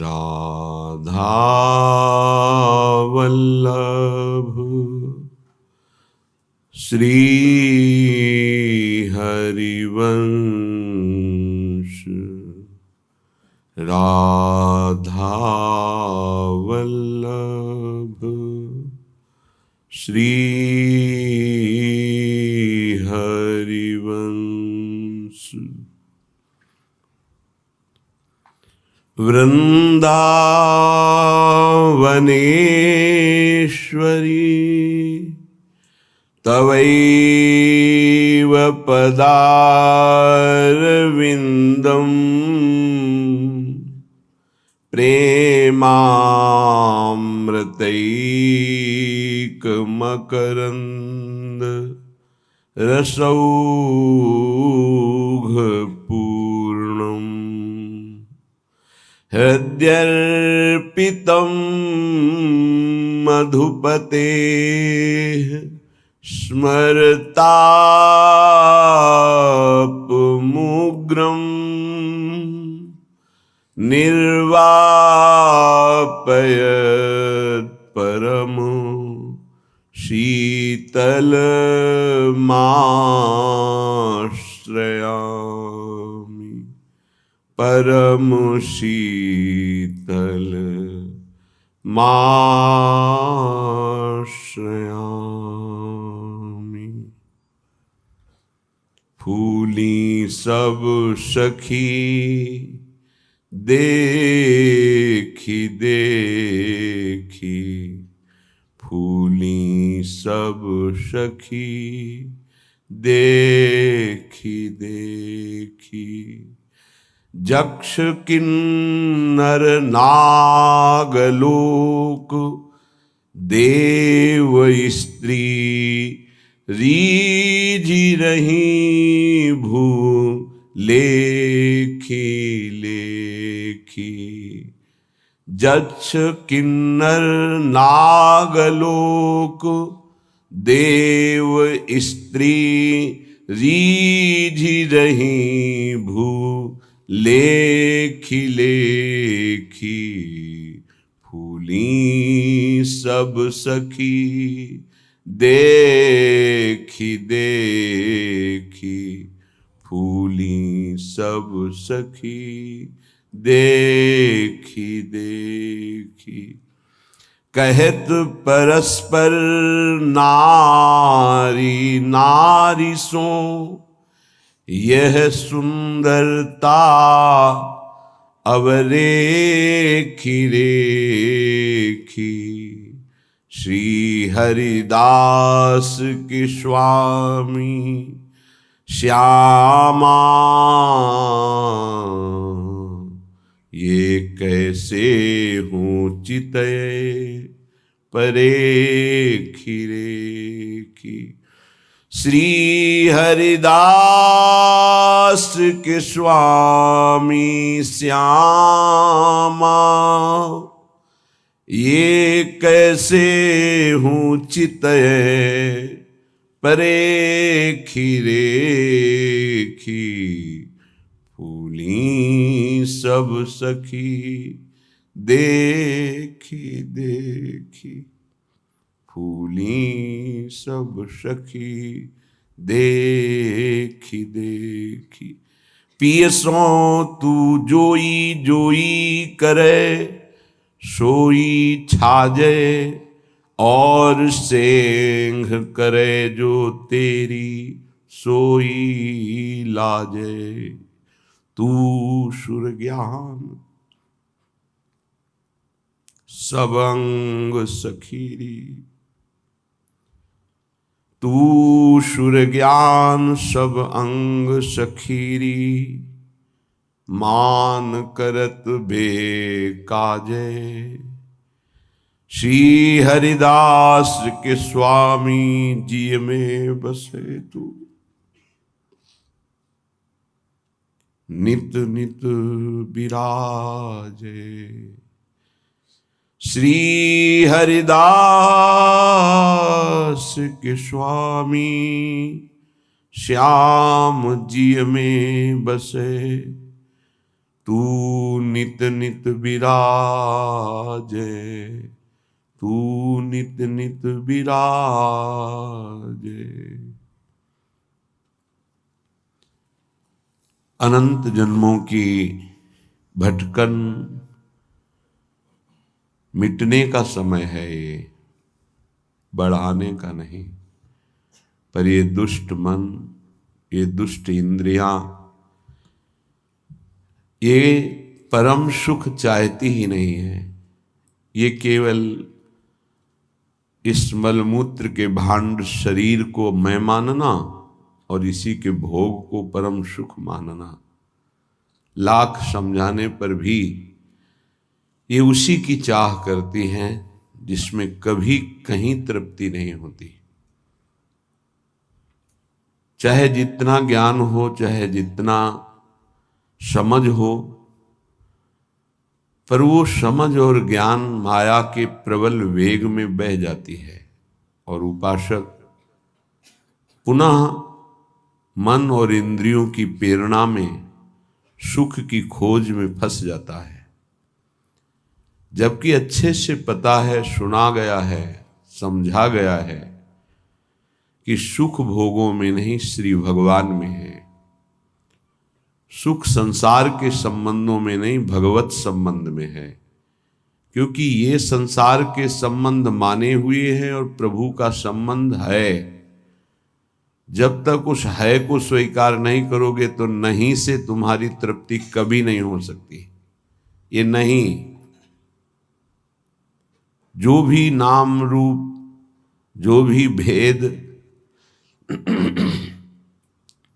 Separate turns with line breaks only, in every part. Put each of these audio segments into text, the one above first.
राधा वल्लभ श्री हरिवंश राधा वल्लभ श्री हरिवंश। वृंदावनेश्वरी तवैव पदारविन्दम् प्रेमामृतैकमकरन्द रसौघपूर्णम् हृद्यर्पितं मधुपतेः स्मरतापमुग्रम् निर्वापयत् परमो शीतलमाश्रयामि परम शीतल माश्रयामि। फूली सब सखी देखी देखी फूली सब सखी देखी देखी जक्ष किन्नर नागलोक देव स्त्री रीझी रही भू लेखी लेखी। जक्ष किन्नर नागलोक देव स्त्री रीझी रही भू लेखी लेखी। फूली सब सखी देखी देखी फूली सब सखी देखी देखी। कहत परस्पर नारी नारी सो यह सुंदरता अब रेखी रेखी। श्री हरिदास के स्वामी श्यामा ये कैसे हूँ चितये परेखी रेखी। श्री हरिदास के स्वामी श्यामा ये कैसे हूँ चितये परेखी रेखी। फूली सब सखी देखी देखी फूली सब सखी देखी देखी। पियसों तू जोई जोई करे सोई छाजे और सेंघ करे जो तेरी सोई लाजे। तू सुर ज्ञान सब अंग सखीरी तू सुर ज्ञान सब अंग सखीरी मान करत बेकाजे। श्री हरिदास के स्वामी जी में बसे तू नित नित विराजे। श्री हरिदास के स्वामी श्याम जी में बसे तू नित नित विराजे, तू नित नित विराजे। अनंत जन्मों की भटकन मिटने का समय है, ये बढ़ाने का नहीं। पर ये दुष्ट मन, ये दुष्ट इंद्रियां, ये परम सुख चाहती ही नहीं है। ये केवल इस मलमूत्र के भांड शरीर को मैं मानना और इसी के भोग को परम सुख मानना, लाख समझाने पर भी ये उसी की चाह करती हैं जिसमें कभी कहीं तृप्ति नहीं होती। चाहे जितना ज्ञान हो, चाहे जितना समझ हो, पर वो समझ और ज्ञान माया के प्रबल वेग में बह जाती है और उपासक पुनः मन और इंद्रियों की प्रेरणा में सुख की खोज में फंस जाता है। जबकि अच्छे से पता है, सुना गया है, समझा गया है कि सुख भोगों में नहीं, श्री भगवान में है। सुख संसार के संबंधों में नहीं, भगवत संबंध में है। क्योंकि ये संसार के संबंध माने हुए हैं और प्रभु का संबंध है। जब तक उस है को स्वीकार नहीं करोगे तो नहीं से तुम्हारी तृप्ति कभी नहीं हो सकती। ये नहीं, जो भी नाम रूप, जो भी भेद,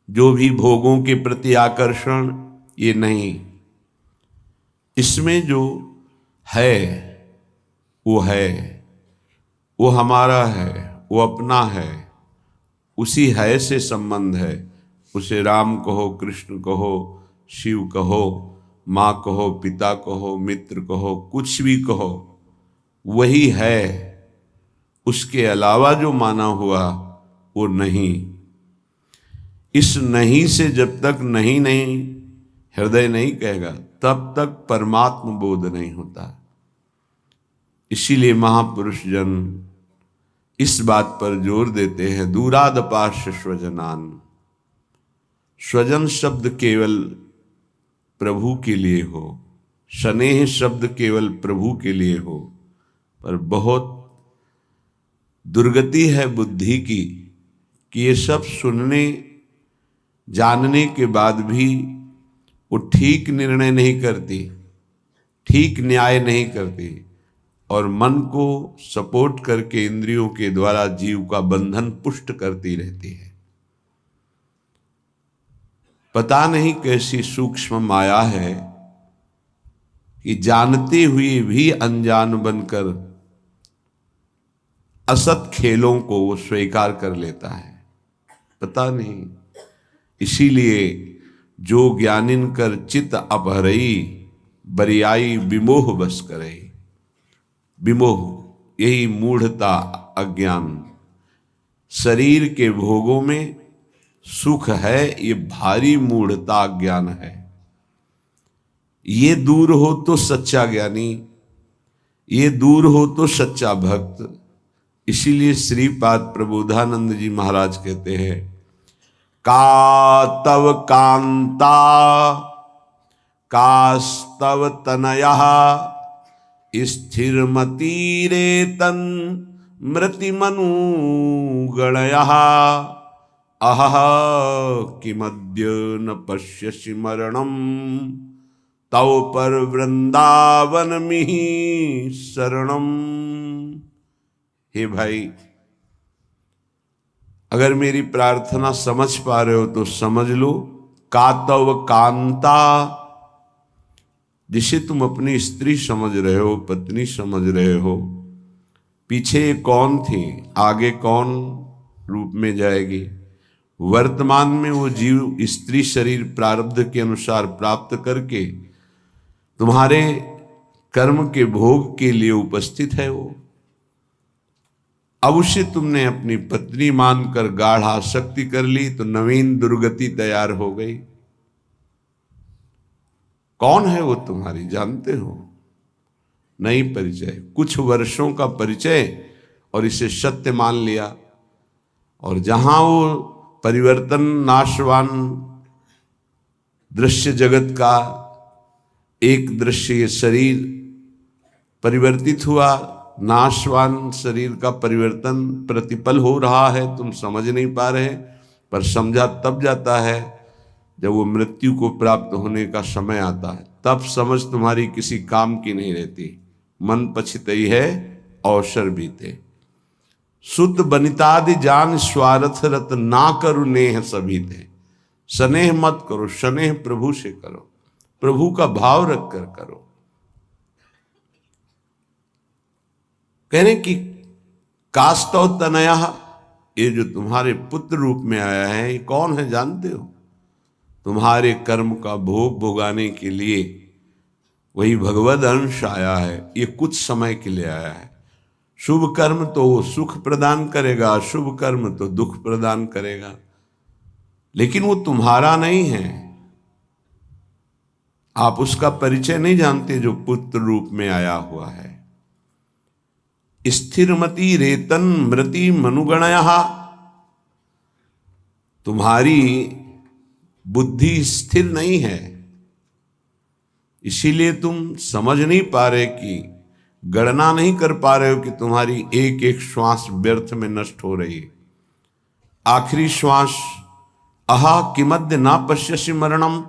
जो भी भोगों के प्रति आकर्षण, ये नहीं। इसमें जो है वो है, वो हमारा है, वो अपना है, उसी है से संबंध है। उसे राम कहो, कृष्ण कहो, शिव कहो, माँ कहो, पिता कहो, मित्र कहो, कुछ भी कहो, वही है। उसके अलावा जो माना हुआ वो नहीं। इस नहीं से जब तक नहीं नहीं हृदय नहीं कहेगा, तब तक परमात्म बोध नहीं होता। इसीलिए महापुरुष जन इस बात पर जोर देते हैं, दूरादपाश्य स्वजनान। स्वजन शब्द केवल प्रभु के लिए हो, स्नेह शब्द केवल प्रभु के लिए हो, पर बहुत दुर्गति है बुद्धि की कि ये सब सुनने जानने के बाद भी वो ठीक निर्णय नहीं करती, ठीक न्याय नहीं करती और मन को सपोर्ट करके इंद्रियों के द्वारा जीव का बंधन पुष्ट करती रहती है। पता नहीं कैसी सूक्ष्म माया है कि जानते हुए भी अनजान बनकर असत खेलों को वो स्वीकार कर लेता है। पता नहीं। इसीलिए जो ज्ञानिन कर चित अपहरई, बरियाई विमोह बस करई। विमोह, यही मूढ़ता, अज्ञान। शरीर के भोगों में सुख है, ये भारी मूढ़ता अज्ञान है। ये दूर हो तो सच्चा ज्ञानी, ये दूर हो तो सच्चा भक्त। इसीलिए श्रीपाद प्रबोधानंद जी महाराज कहते हैं, का तव कांता कास्तव तनयः स्थिरमतिरेतन मृतिमनु गणयः अहह किमद्य न पश्यसि मरणम तव पर वृंदावन मिहि शरणम। हे भाई, अगर मेरी प्रार्थना समझ पा रहे हो तो समझ लो। कातव कांता, जिसे तुम अपनी स्त्री समझ रहे हो, पत्नी समझ रहे हो, पीछे कौन थी, आगे कौन रूप में जाएगी। वर्तमान में वो जीव स्त्री शरीर प्रारब्ध के अनुसार प्राप्त करके तुम्हारे कर्म के भोग के लिए उपस्थित है। वो अब उसे तुमने अपनी पत्नी मानकर गाढ़ आसक्ति कर ली तो नवीन दुर्गति तैयार हो गई। कौन है वो तुम्हारी, जानते हो? नहीं परिचय, कुछ वर्षों का परिचय और इसे सत्य मान लिया। और जहां वो परिवर्तन नाशवान दृश्य जगत का एक दृश्य ये शरीर परिवर्तित हुआ, नाशवान शरीर का परिवर्तन प्रतिपल हो रहा है, तुम समझ नहीं पा रहे, पर समझा तब जाता है जब वो मृत्यु को प्राप्त होने का समय आता है। तब समझ तुम्हारी किसी काम की नहीं रहती। मन पछितई है अवसर बीते। सुत बनितादि जान स्वार्थ रत ना करो नेह सभी थे। स्नेह मत करो, स्नेह प्रभु से करो, प्रभु का भाव रख कर करो। कहने की कास्तव तनया, ये जो तुम्हारे पुत्र रूप में आया है ये कौन है जानते हो? तुम्हारे कर्म का भोग भोगाने के लिए वही भगवद अंश आया है। ये कुछ समय के लिए आया है। शुभ कर्म तो वो सुख प्रदान करेगा, अशुभ कर्म तो दुख प्रदान करेगा, लेकिन वो तुम्हारा नहीं है। आप उसका परिचय नहीं जानते जो पुत्र रूप में आया हुआ है। स्थिरमति रेतन मृति मनुगणया, तुम्हारी बुद्धि स्थिर नहीं है, इसीलिए तुम समझ नहीं पा रहे कि गणना नहीं कर पा रहे हो कि तुम्हारी एक एक श्वास व्यर्थ में नष्ट हो रही है। आखिरी श्वास अहा किमद्य ना पश्यसि मरणम,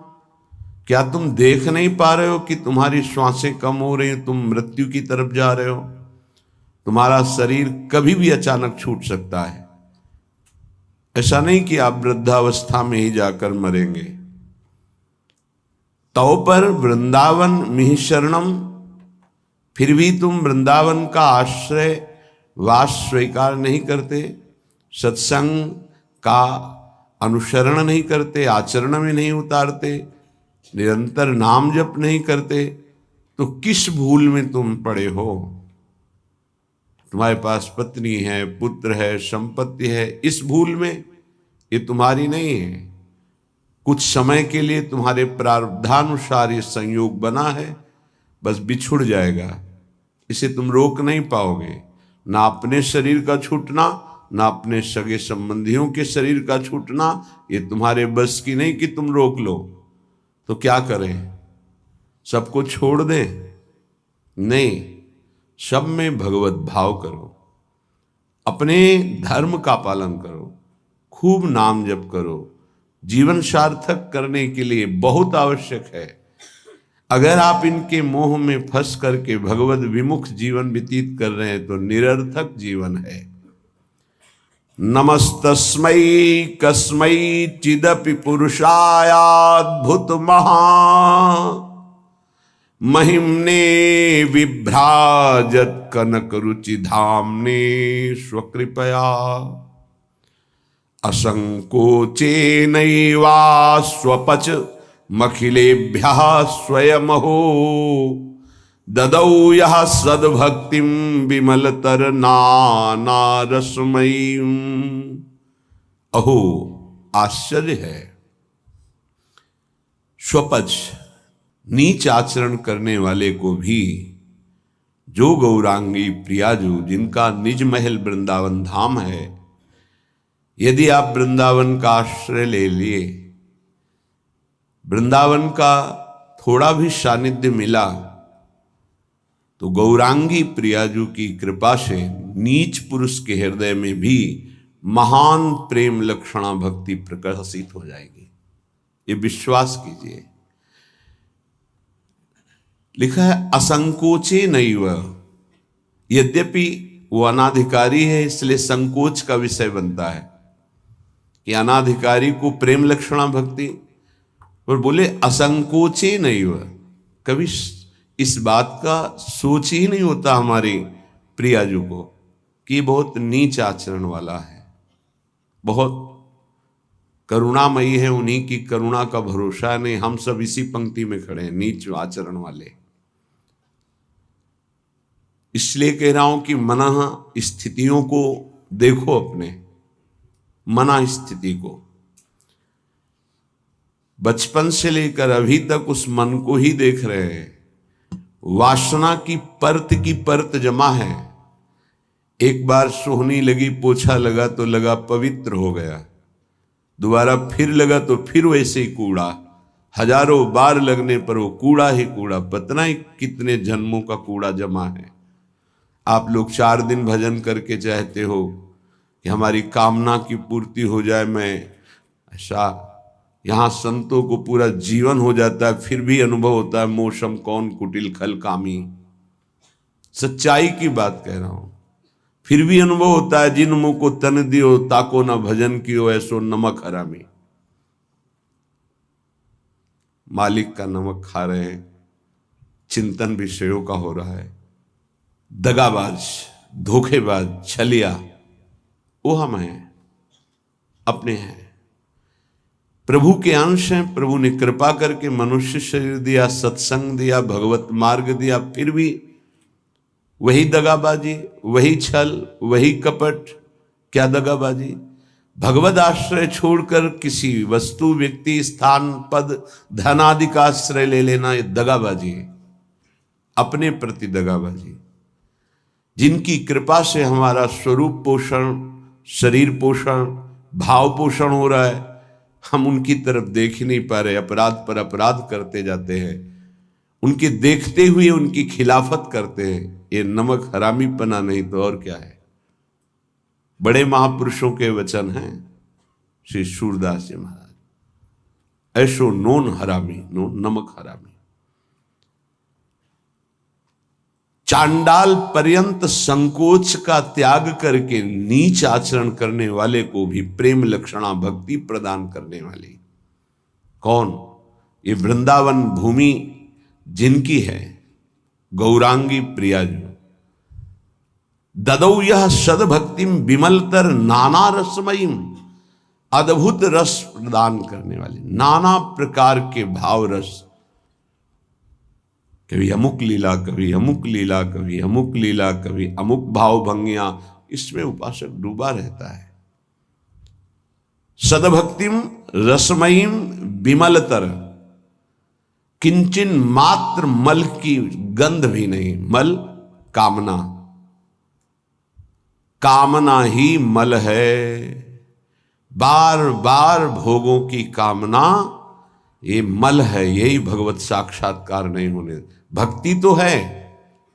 क्या तुम देख नहीं पा रहे हो कि तुम्हारी श्वासें कम हो रही हैं, तुम मृत्यु की तरफ जा रहे हो। तुम्हारा शरीर कभी भी अचानक छूट सकता है। ऐसा नहीं कि आप वृद्धावस्था में ही जाकर मरेंगे। तो पर वृंदावन मिहि शरणम, फिर भी तुम वृंदावन का आश्रय वास स्वीकार नहीं करते, सत्संग का अनुसरण नहीं करते, आचरण में नहीं उतारते, निरंतर नाम जप नहीं करते, तो किस भूल में तुम पड़े हो? तुम्हारे पास पत्नी है, पुत्र है, संपत्ति है, इस भूल में? ये तुम्हारी नहीं है। कुछ समय के लिए तुम्हारे प्रारब्धानुसार ये संयोग बना है, बस बिछुड़ जाएगा, इसे तुम रोक नहीं पाओगे। ना अपने शरीर का छूटना, ना अपने सगे संबंधियों के शरीर का छूटना, ये तुम्हारे बस की नहीं कि तुम रोक लो। तो क्या करें? सबको छोड़ दें? नहीं, सब में भगवत भाव करो, अपने धर्म का पालन करो, खूब नाम जप करो। जीवन सार्थक करने के लिए बहुत आवश्यक है। अगर आप इनके मोह में फंस करके भगवत विमुख जीवन व्यतीत कर रहे हैं तो निरर्थक जीवन है। नमस्तस्मै कस्मै चिदपि पुरुषायाद्भुत महा महिम्ने विभ्राजत कनक रुचि धामने स्वकृपया असंकोचे नैवास्वपच मखिलेभ्यः स्वयमहो ददौ यः सद्भक्तिं विमलतर नानारसमयीं। अहो आश्चर्य है, स्वपच नीच आचरण करने वाले को भी जो गौरांगी प्रियाजू, जिनका निज महल वृंदावन धाम है, यदि आप वृंदावन का आश्रय ले लिए, वृंदावन का थोड़ा भी सानिध्य मिला, तो गौरांगी प्रियाजू की कृपा से नीच पुरुष के हृदय में भी महान प्रेम लक्षणा भक्ति प्रकाशित हो जाएगी। ये विश्वास कीजिए। लिखा है असंकोचे नैव, यद्यपि वो अनाधिकारी है इसलिए संकोच का विषय बनता है कि अनाधिकारी को प्रेम लक्षणा भक्ति, और बोले असंकोचे नैव, कभी इस बात का सोच ही नहीं होता हमारे प्रियाजू को कि बहुत नीच आचरण वाला है, बहुत करुणामयी है, उन्हीं की करुणा का भरोसा नहीं। हम सब इसी पंक्ति में खड़े हैं, नीच आचरण वाले। इसलिए कह रहा हूं कि मना स्थितियों को देखो, अपने मना स्थिति को। बचपन से लेकर अभी तक उस मन को ही देख रहे हैं। वासना की परत जमा है। एक बार सोहनी लगी, पोछा लगा तो लगा पवित्र हो गया, दोबारा फिर लगा तो फिर वैसे ही कूड़ा, हजारों बार लगने पर वो कूड़ा ही कूड़ा, पता ही कितने जन्मों का कूड़ा जमा है। आप लोग 4 दिन भजन करके चाहते हो कि हमारी कामना की पूर्ति हो जाए, मैं ऐसा, यहाँ संतों को पूरा जीवन हो जाता है, फिर भी अनुभव होता है मोशम कौन कुटिल खल कामी। सच्चाई की बात कह रहा हूं। फिर भी अनुभव होता है जिन मुंह को तन दियो ताको ना भजन कियो ऐसो नमक हरामी। मालिक का नमक खा रहे हैं, चिंतन विषयों का हो रहा है। दगाबाज, धोखेबाज, छलिया वो हम हैं, अपने हैं। प्रभु के अंश हैं। प्रभु ने कृपा करके मनुष्य शरीर दिया, सत्संग दिया, भगवत मार्ग दिया, फिर भी वही दगाबाजी, वही छल, वही कपट। क्या दगाबाजी? भगवत आश्रय छोड़कर किसी वस्तु, व्यक्ति, स्थान, पद, धन आदि का आश्रय ले लेना, ये दगाबाजी है। अपने प्रति दगाबाजी। जिनकी कृपा से हमारा स्वरूप पोषण, शरीर पोषण, भाव पोषण हो रहा है, हम उनकी तरफ देख ही नहीं पा रहे, अपराध पर अपराध करते जाते हैं, उनके देखते हुए उनकी खिलाफत करते हैं। ये नमक हरामीपना नहीं तो और क्या है। बड़े महापुरुषों के वचन हैं, श्री सूरदास जी महाराज, ऐसो नोन हरामी, नोन नमक हरामी। चांडाल पर्यंत संकोच का त्याग करके नीच आचरण करने वाले को भी प्रेम लक्षणा भक्ति प्रदान करने वाली कौन? ये वृंदावन भूमि जिनकी है, गौरांगी प्रियाजू। ददौ यह सदभक्तिम विमलतर नाना रसमयीम, अद्भुत रस प्रदान करने वाली, नाना प्रकार के भाव रस। कभी अमुक लीला, कभी अमुक लीला, कभी अमुक लीला, कभी अमुक भाव भंगियां, इसमें उपासक डूबा रहता है। सदभक्तिम रसमयीम विमलतर, किंचन मात्र मल की गंध भी नहीं। मल कामना, कामना ही मल है। बार बार भोगों की कामना ये मल है, यही भगवत साक्षात्कार नहीं होने। भक्ति तो है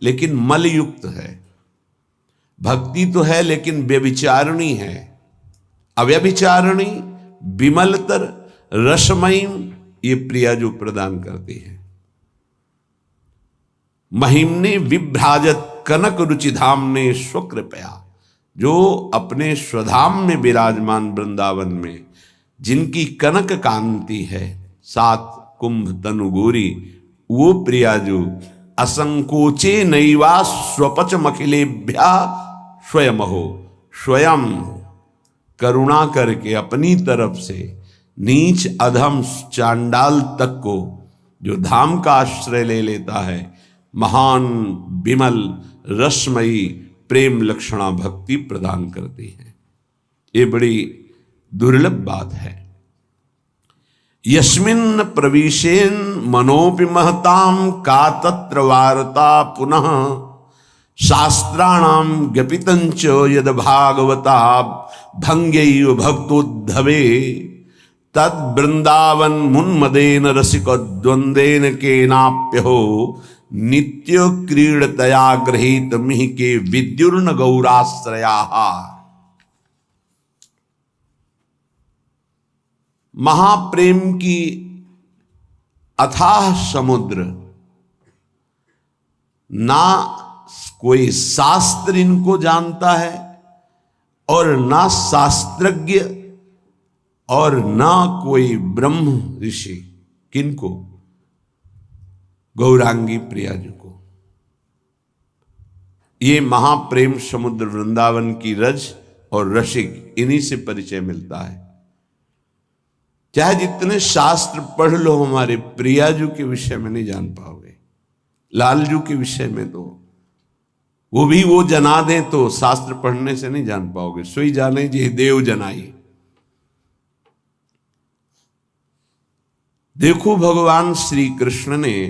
लेकिन मल युक्त है, भक्ति तो है लेकिन व्यभिचारिणी है, अव्यभिचारिणी, विमलतर, रसमयी, ये प्रिया जो प्रदान करती है। महिमने विभ्राजत कनक रुचिधाम ने स्वकृपया, जो अपने स्वधाम में विराजमान वृंदावन में जिनकी कनक कांति है, 7 कुंभ तनु गोरी, वो प्रिया जो असंकोचे नैवा स्वपच मखिलेभ्या स्वयं हो, स्वयं करुणा करके अपनी तरफ से नीच अधम चांडाल तक को जो धाम का आश्रय ले लेता है, महान विमल रसमयी प्रेम लक्षणा भक्ति प्रदान करती है। ये बड़ी दुर्लभ बात है। यस्मिन् प्रविशेन मनोपि महताम का तत्र वार्ता पुनः शास्त्राणाम ज्ञपितंच यद भागवता भंग्यैव भक्तोद्धवे तद वृंदावन मुन्मदेन रसिक द्वंदेन केनाप्यहो नित्य क्रीडतया गृहीत मिहि के विद्युर्न गौराश्रया। महाप्रेम की अथाह समुद्र, ना कोई शास्त्र इनको जानता है और ना शास्त्रज्ञ और ना कोई ब्रह्म ऋषि। किनको? गौरांगी प्रियाजू को। ये महाप्रेम समुद्र वृंदावन की रज और रसिक, इन्हीं से परिचय मिलता है। चाहे जितने शास्त्र पढ़ लो, हमारे प्रियाजू के विषय में नहीं जान पाओगे। लालजू के विषय में तो वो भी वो जना दें तो शास्त्र पढ़ने से नहीं जान पाओगे। सोई जाने जी देव जनाई। देखो भगवान श्री कृष्ण ने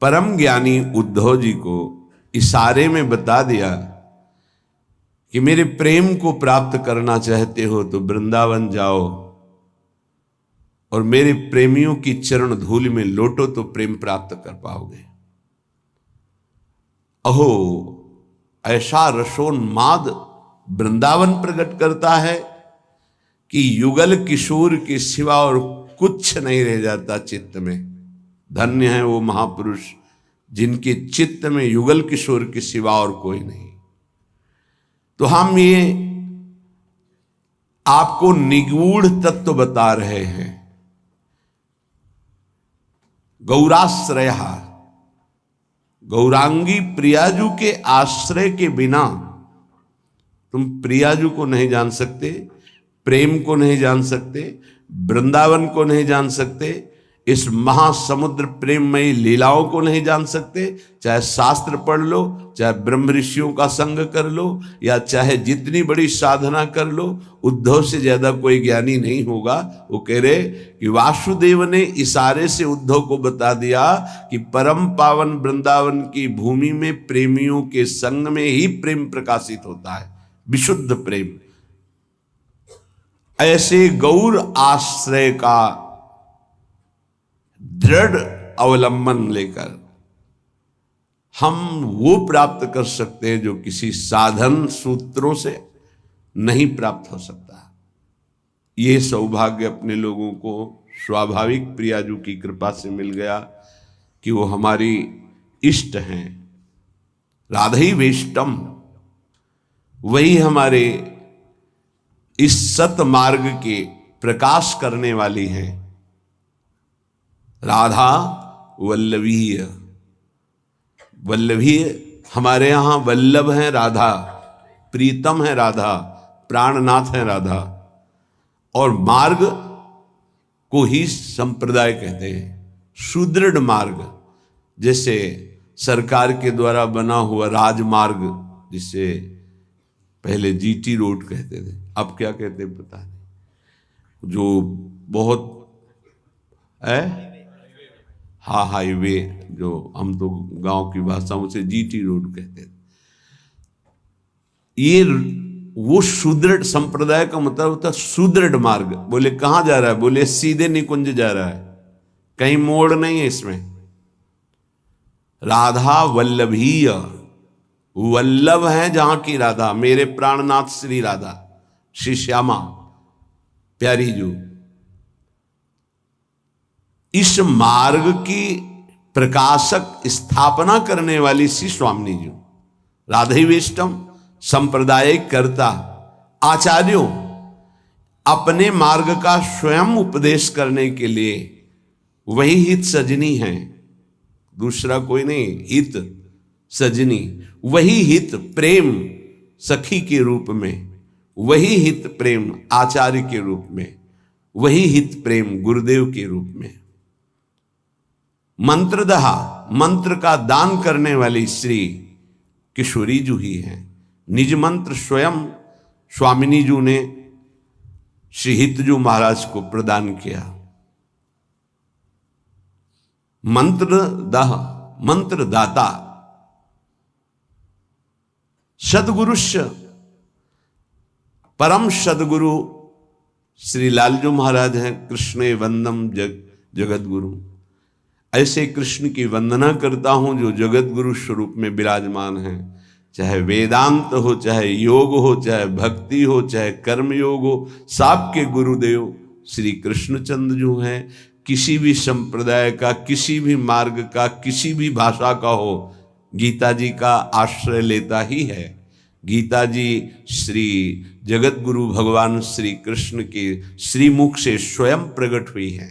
परम ज्ञानी उद्धव जी को इशारे में बता दिया कि मेरे प्रेम को प्राप्त करना चाहते हो तो वृंदावन जाओ और मेरे प्रेमियों की चरण धूल में लोटो तो प्रेम प्राप्त कर पाओगे। अहो, ऐसा रसोन्माद वृंदावन प्रकट करता है कि युगल किशोर के सिवा और कुछ नहीं रह जाता चित्त में। धन्य है वो महापुरुष जिनके चित्त में युगल किशोर के सिवा और कोई नहीं। तो हम ये आपको निगूढ़ तत्व बता रहे हैं। गौराश्रय, गौरांगी प्रियाजू के आश्रय के बिना तुम प्रियाजू को नहीं जान सकते, प्रेम को नहीं जान सकते, वृंदावन को नहीं जान सकते, इस महासमुद्र प्रेममयी लीलाओं को नहीं जान सकते। चाहे शास्त्र पढ़ लो, चाहे ब्रह्म ऋषियों का संग कर लो, या चाहे जितनी बड़ी साधना कर लो, उद्धव से ज्यादा कोई ज्ञानी नहीं होगा। वो कह रहे कि वासुदेव ने इशारे से उद्धव को बता दिया कि परम पावन वृंदावन की भूमि में प्रेमियों के संग में ही प्रेम प्रकाशित होता है, विशुद्ध प्रेम। ऐसे गौर आश्रय का दृढ़ अवलंबन लेकर हम वो प्राप्त कर सकते हैं जो किसी साधन सूत्रों से नहीं प्राप्त हो सकता। ये सौभाग्य अपने लोगों को स्वाभाविक प्रियाजू की कृपा से मिल गया कि वो हमारी इष्ट हैं। राधई वेष्टम, वही हमारे इस सत मार्ग के प्रकाश करने वाली हैं। राधा वल्लभीय, वल्लभीय हमारे यहां वल्लभ हैं राधा, प्रीतम है राधा, प्राणनाथ है राधा। और मार्ग को ही संप्रदाय कहते हैं, सुदृढ़ मार्ग। जैसे सरकार के द्वारा बना हुआ राजमार्ग, जिसे पहले जीटी रोड कहते थे, अब क्या कहते हैं पता नहीं, जो बहुत है हाँ हाईवे, जो हम तो गांव की भाषाओं से जीटी रोड कहते थे। ये वो सुदृढ़ संप्रदाय का मतलब होता है सुदृढ़ मार्ग। बोले कहां जा रहा है? बोले सीधे निकुंज जा रहा है, कहीं मोड़ नहीं है इसमें। राधा वल्लभीय, वल्लभ है जहां की राधा, मेरे प्राणनाथ श्री राधा, श्री श्यामा प्यारी जो। इस मार्ग की प्रकाशक स्थापना करने वाली श्री स्वामिनी जी, राधई वेष्टम संप्रदाय कर्ता आचार्यों, अपने मार्ग का स्वयं उपदेश करने के लिए वही हित सजनी है, दूसरा कोई नहीं। हित सजनी, वही हित प्रेम सखी के रूप में, वही हित प्रेम आचार्य के रूप में, वही हित प्रेम गुरुदेव के रूप में। मंत्रदहा, मंत्र का दान करने वाली श्री किशोरी जू ही है। निज मंत्र स्वयं स्वामिनी जू ने श्री हितजू महाराज को प्रदान किया। मंत्र दह, मंत्र दाता सदगुरुष्य, परम सदगुरु श्री लालजू महाराज हैं। कृष्णे वंदम जगत गुरु, ऐसे कृष्ण की वंदना करता हूं जो जगत गुरु स्वरूप में विराजमान हैं। चाहे वेदांत हो, चाहे योग हो, चाहे भक्ति हो, चाहे कर्म योग हो, सबके गुरुदेव श्री कृष्णचंद्र जो हैं। किसी भी संप्रदाय का, किसी भी मार्ग का, किसी भी भाषा का हो, गीता जी का आश्रय लेता ही है। गीता जी श्री जगत गुरु भगवान श्री कृष्ण के श्रीमुख से स्वयं प्रकट हुई है।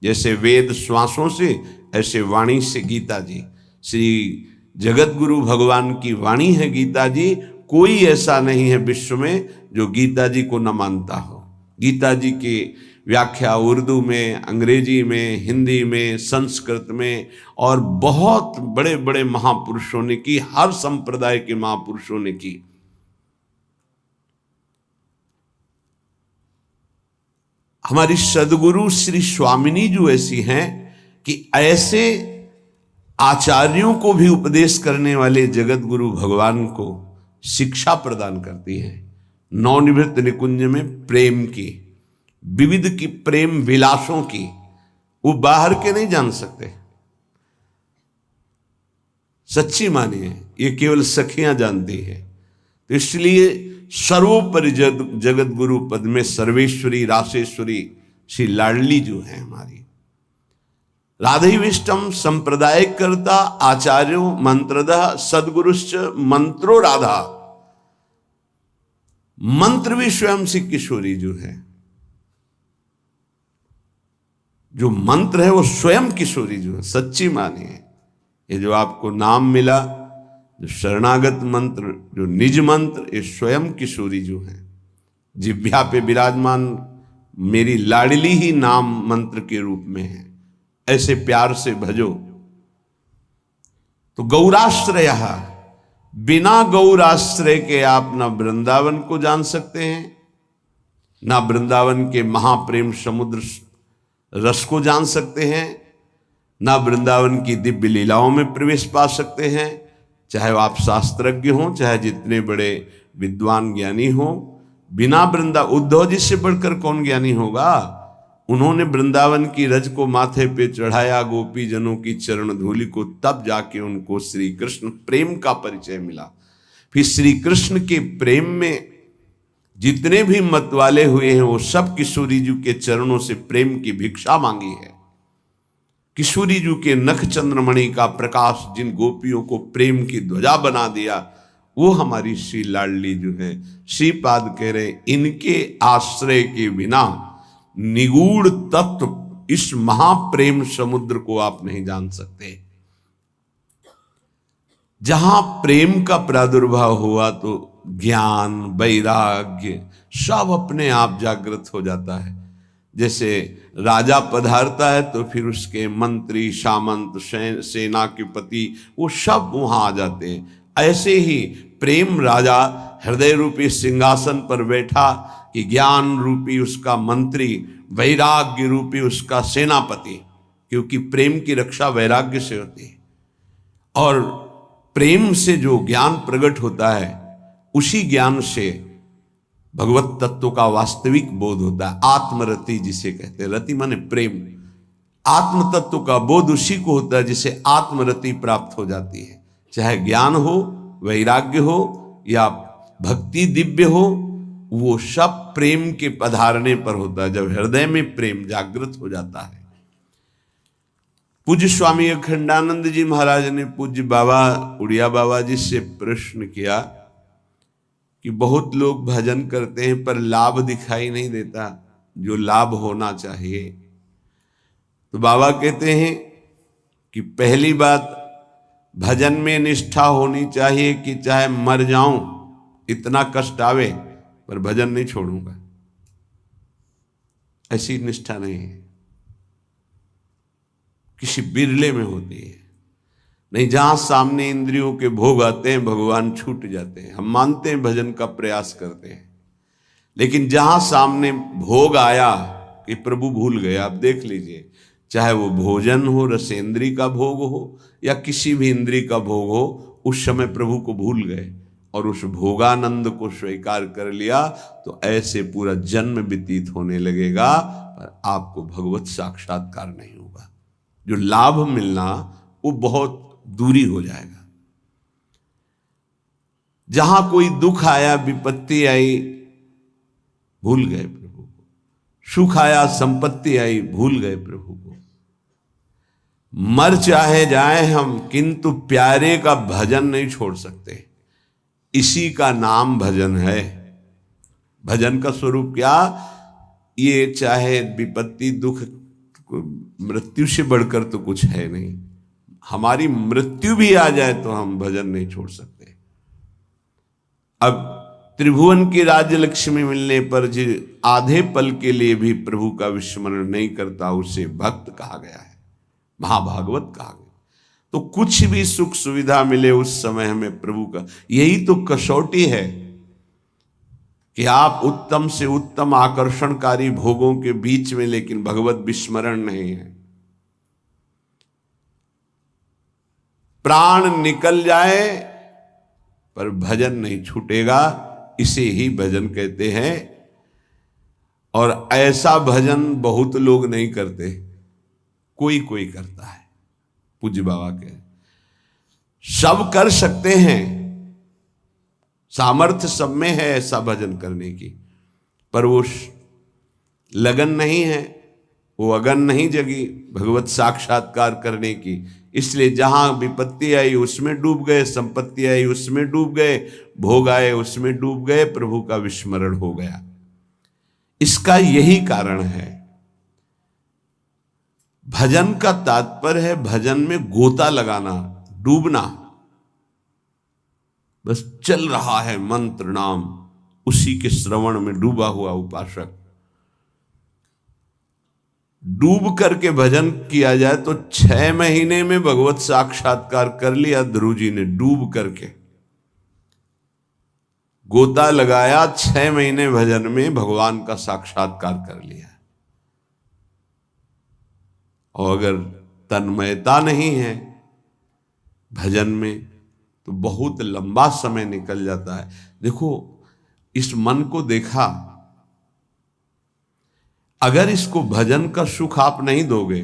जैसे वेद श्वासों से, ऐसे वाणी से गीता जी श्री जगत गुरु भगवान की वाणी है गीता जी। कोई ऐसा नहीं है विश्व में जो गीता जी को न मानता हो। गीता जी की व्याख्या उर्दू में, अंग्रेजी में, हिंदी में, संस्कृत में और बहुत बड़े बड़े महापुरुषों ने की, हर संप्रदाय के महापुरुषों ने की। हमारी सदगुरु श्री स्वामिनी जी ऐसी हैं कि ऐसे आचार्यों को भी उपदेश करने वाले जगत गुरु भगवान को शिक्षा प्रदान करती हैं नवनिवृत्त निकुंज में प्रेम की, विविध की प्रेम विलासों की। वो बाहर के नहीं जान सकते, सच्ची मानिए, ये केवल सखियां जानती है। तो इसलिए सर्वोपरि जगत गुरु पद में सर्वेश्वरी रासेश्वरी श्री लाडली जो है हमारी। राधेविष्टम संप्रदाय करता आचार्यो मंत्रदः सदगुरुश्च मंत्रो राधा। मंत्र भी स्वयं श्री किशोरी जो है, जो मंत्र है वो स्वयं किशोरी जो है। सच्ची मानिए, ये जो आपको नाम मिला, जो शरणागत मंत्र, जो निज मंत्र, ये स्वयं किशोरी जो है। जिह्वा पे विराजमान मेरी लाडली ही नाम मंत्र के रूप में है। ऐसे प्यार से भजो। तो गौराश्रय, बिना गौराश्रय के आप ना वृंदावन को जान सकते हैं, ना वृंदावन के महाप्रेम समुद्र रस को जान सकते हैं, ना वृंदावन की दिव्य लीलाओं में प्रवेश पा सकते हैं। चाहे आप शास्त्रज्ञ हों, चाहे जितने बड़े विद्वान ज्ञानी हों, बिना उद्धव जी से बढ़कर कौन ज्ञानी होगा। उन्होंने वृंदावन की रज को माथे पे चढ़ाया, गोपी जनों की चरण धूलि को, तब जाके उनको श्री कृष्ण प्रेम का परिचय मिला। फिर श्री कृष्ण के प्रेम में जितने भी मतवाले हुए हैं वो सब किशोरी जी के चरणों से प्रेम की भिक्षा मांगी है। किशोरी जी के नख चंद्रमणि का प्रकाश जिन गोपियों को प्रेम की ध्वजा बना दिया, वो हमारी श्री लाडली जो है। श्रीपाद कह रहे, इनके आश्रय के बिना निगूढ़ तत्व इस महाप्रेम समुद्र को आप नहीं जान सकते। जहां प्रेम का प्रादुर्भाव हुआ तो ज्ञान वैराग्य सब अपने आप जागृत हो जाता है। जैसे राजा पधारता है तो फिर उसके मंत्री, सामंत, सेना के पति, वो सब वहां आ जाते हैं। ऐसे ही प्रेम राजा हृदय रूपी सिंहासन पर बैठा कि ज्ञान रूपी उसका मंत्री, वैराग्य रूपी उसका सेनापति, क्योंकि प्रेम की रक्षा वैराग्य से होती है। और प्रेम से जो ज्ञान प्रकट होता है, उसी ज्ञान से भगवत तत्व का वास्तविक बोध होता है। आत्मरति जिसे कहते हैं, रति माने प्रेम। आत्म तत्व का बोध उसी को होता है जिसे आत्मरति प्राप्त हो जाती है। चाहे ज्ञान हो, वैराग्य हो या भक्ति दिव्य हो, वो सब प्रेम के पधारने पर होता है, जब हृदय में प्रेम जागृत हो जाता है। पूज्य स्वामी अखंडानंद जी महाराज ने पूज्य बाबा उड़िया बाबा जी से प्रश्न किया कि बहुत लोग भजन करते हैं पर लाभ दिखाई नहीं देता, जो लाभ होना चाहिए। तो बाबा कहते हैं कि पहली बात, भजन में निष्ठा होनी चाहिए कि चाहे मर जाऊं, इतना कष्ट आवे, पर भजन नहीं छोड़ूंगा, ऐसी निष्ठा नहीं है। किसी बिरले में होती है। नहीं, जहां सामने इंद्रियों के भोग आते हैं भगवान छूट जाते हैं। हम मानते हैं, भजन का प्रयास करते हैं, लेकिन जहां सामने भोग आया कि प्रभु भूल गए। आप देख लीजिए, चाहे वो भोजन हो, रसेंद्री का भोग हो या किसी भी इंद्री का भोग हो, उस समय प्रभु को भूल गए और उस भोगानंद को स्वीकार कर लिया, तो ऐसे पूरा जन्म व्यतीत होने लगेगा, पर आपको भगवत साक्षात्कार नहीं होगा। जो लाभ मिलना वो बहुत दूरी हो जाएगा। जहां कोई दुख आया, विपत्ति आई, भूल गए प्रभु को। सुख आया, संपत्ति आई, भूल गए प्रभु को। मर चाहे जाए हम, किंतु प्यारे का भजन नहीं छोड़ सकते। इसी का नाम भजन है। भजन का स्वरूप क्या? ये चाहे विपत्ति, दुख, मृत्यु से बढ़कर तो कुछ है नहीं। हमारी मृत्यु भी आ जाए तो हम भजन नहीं छोड़ सकते। अब त्रिभुवन की राज्य लक्ष्मी मिलने पर जो आधे पल के लिए भी प्रभु का विस्मरण नहीं करता, उसे भक्त कहा गया है, महाभागवत कहा गया। तो कुछ भी सुख सुविधा मिले उस समय हमें प्रभु का, यही तो कसौटी है कि आप उत्तम से उत्तम आकर्षणकारी भोगों के बीच में, लेकिन भगवत विस्मरण नहीं है। प्राण निकल जाए पर भजन नहीं छूटेगा, इसे ही भजन कहते हैं। और ऐसा भजन बहुत लोग नहीं करते, कोई कोई करता है। पूज्य बाबा के सब कर सकते हैं, सामर्थ्य सब में है ऐसा भजन करने की, पर वो लगन नहीं है, वो अगन नहीं जगी भगवत साक्षात्कार करने की। इसलिए जहां विपत्ति आई उसमें डूब गए, संपत्ति आई उसमें डूब गए, भोग आए उसमें डूब गए, प्रभु का विस्मरण हो गया। इसका यही कारण है। भजन का तात्पर्य है भजन में गोता लगाना, डूबना। बस चल रहा है मंत्र नाम, उसी के श्रवण में डूबा हुआ उपासक। डूब करके भजन किया जाए तो 6 महीने में भगवत साक्षात्कार कर लिया ध्रुव जी ने। डूब करके गोता लगाया, 6 महीने भजन में भगवान का साक्षात्कार कर लिया। और अगर तन्मयता नहीं है भजन में तो बहुत लंबा समय निकल जाता है। देखो, इस मन को देखा, अगर इसको भजन का सुख आप नहीं दोगे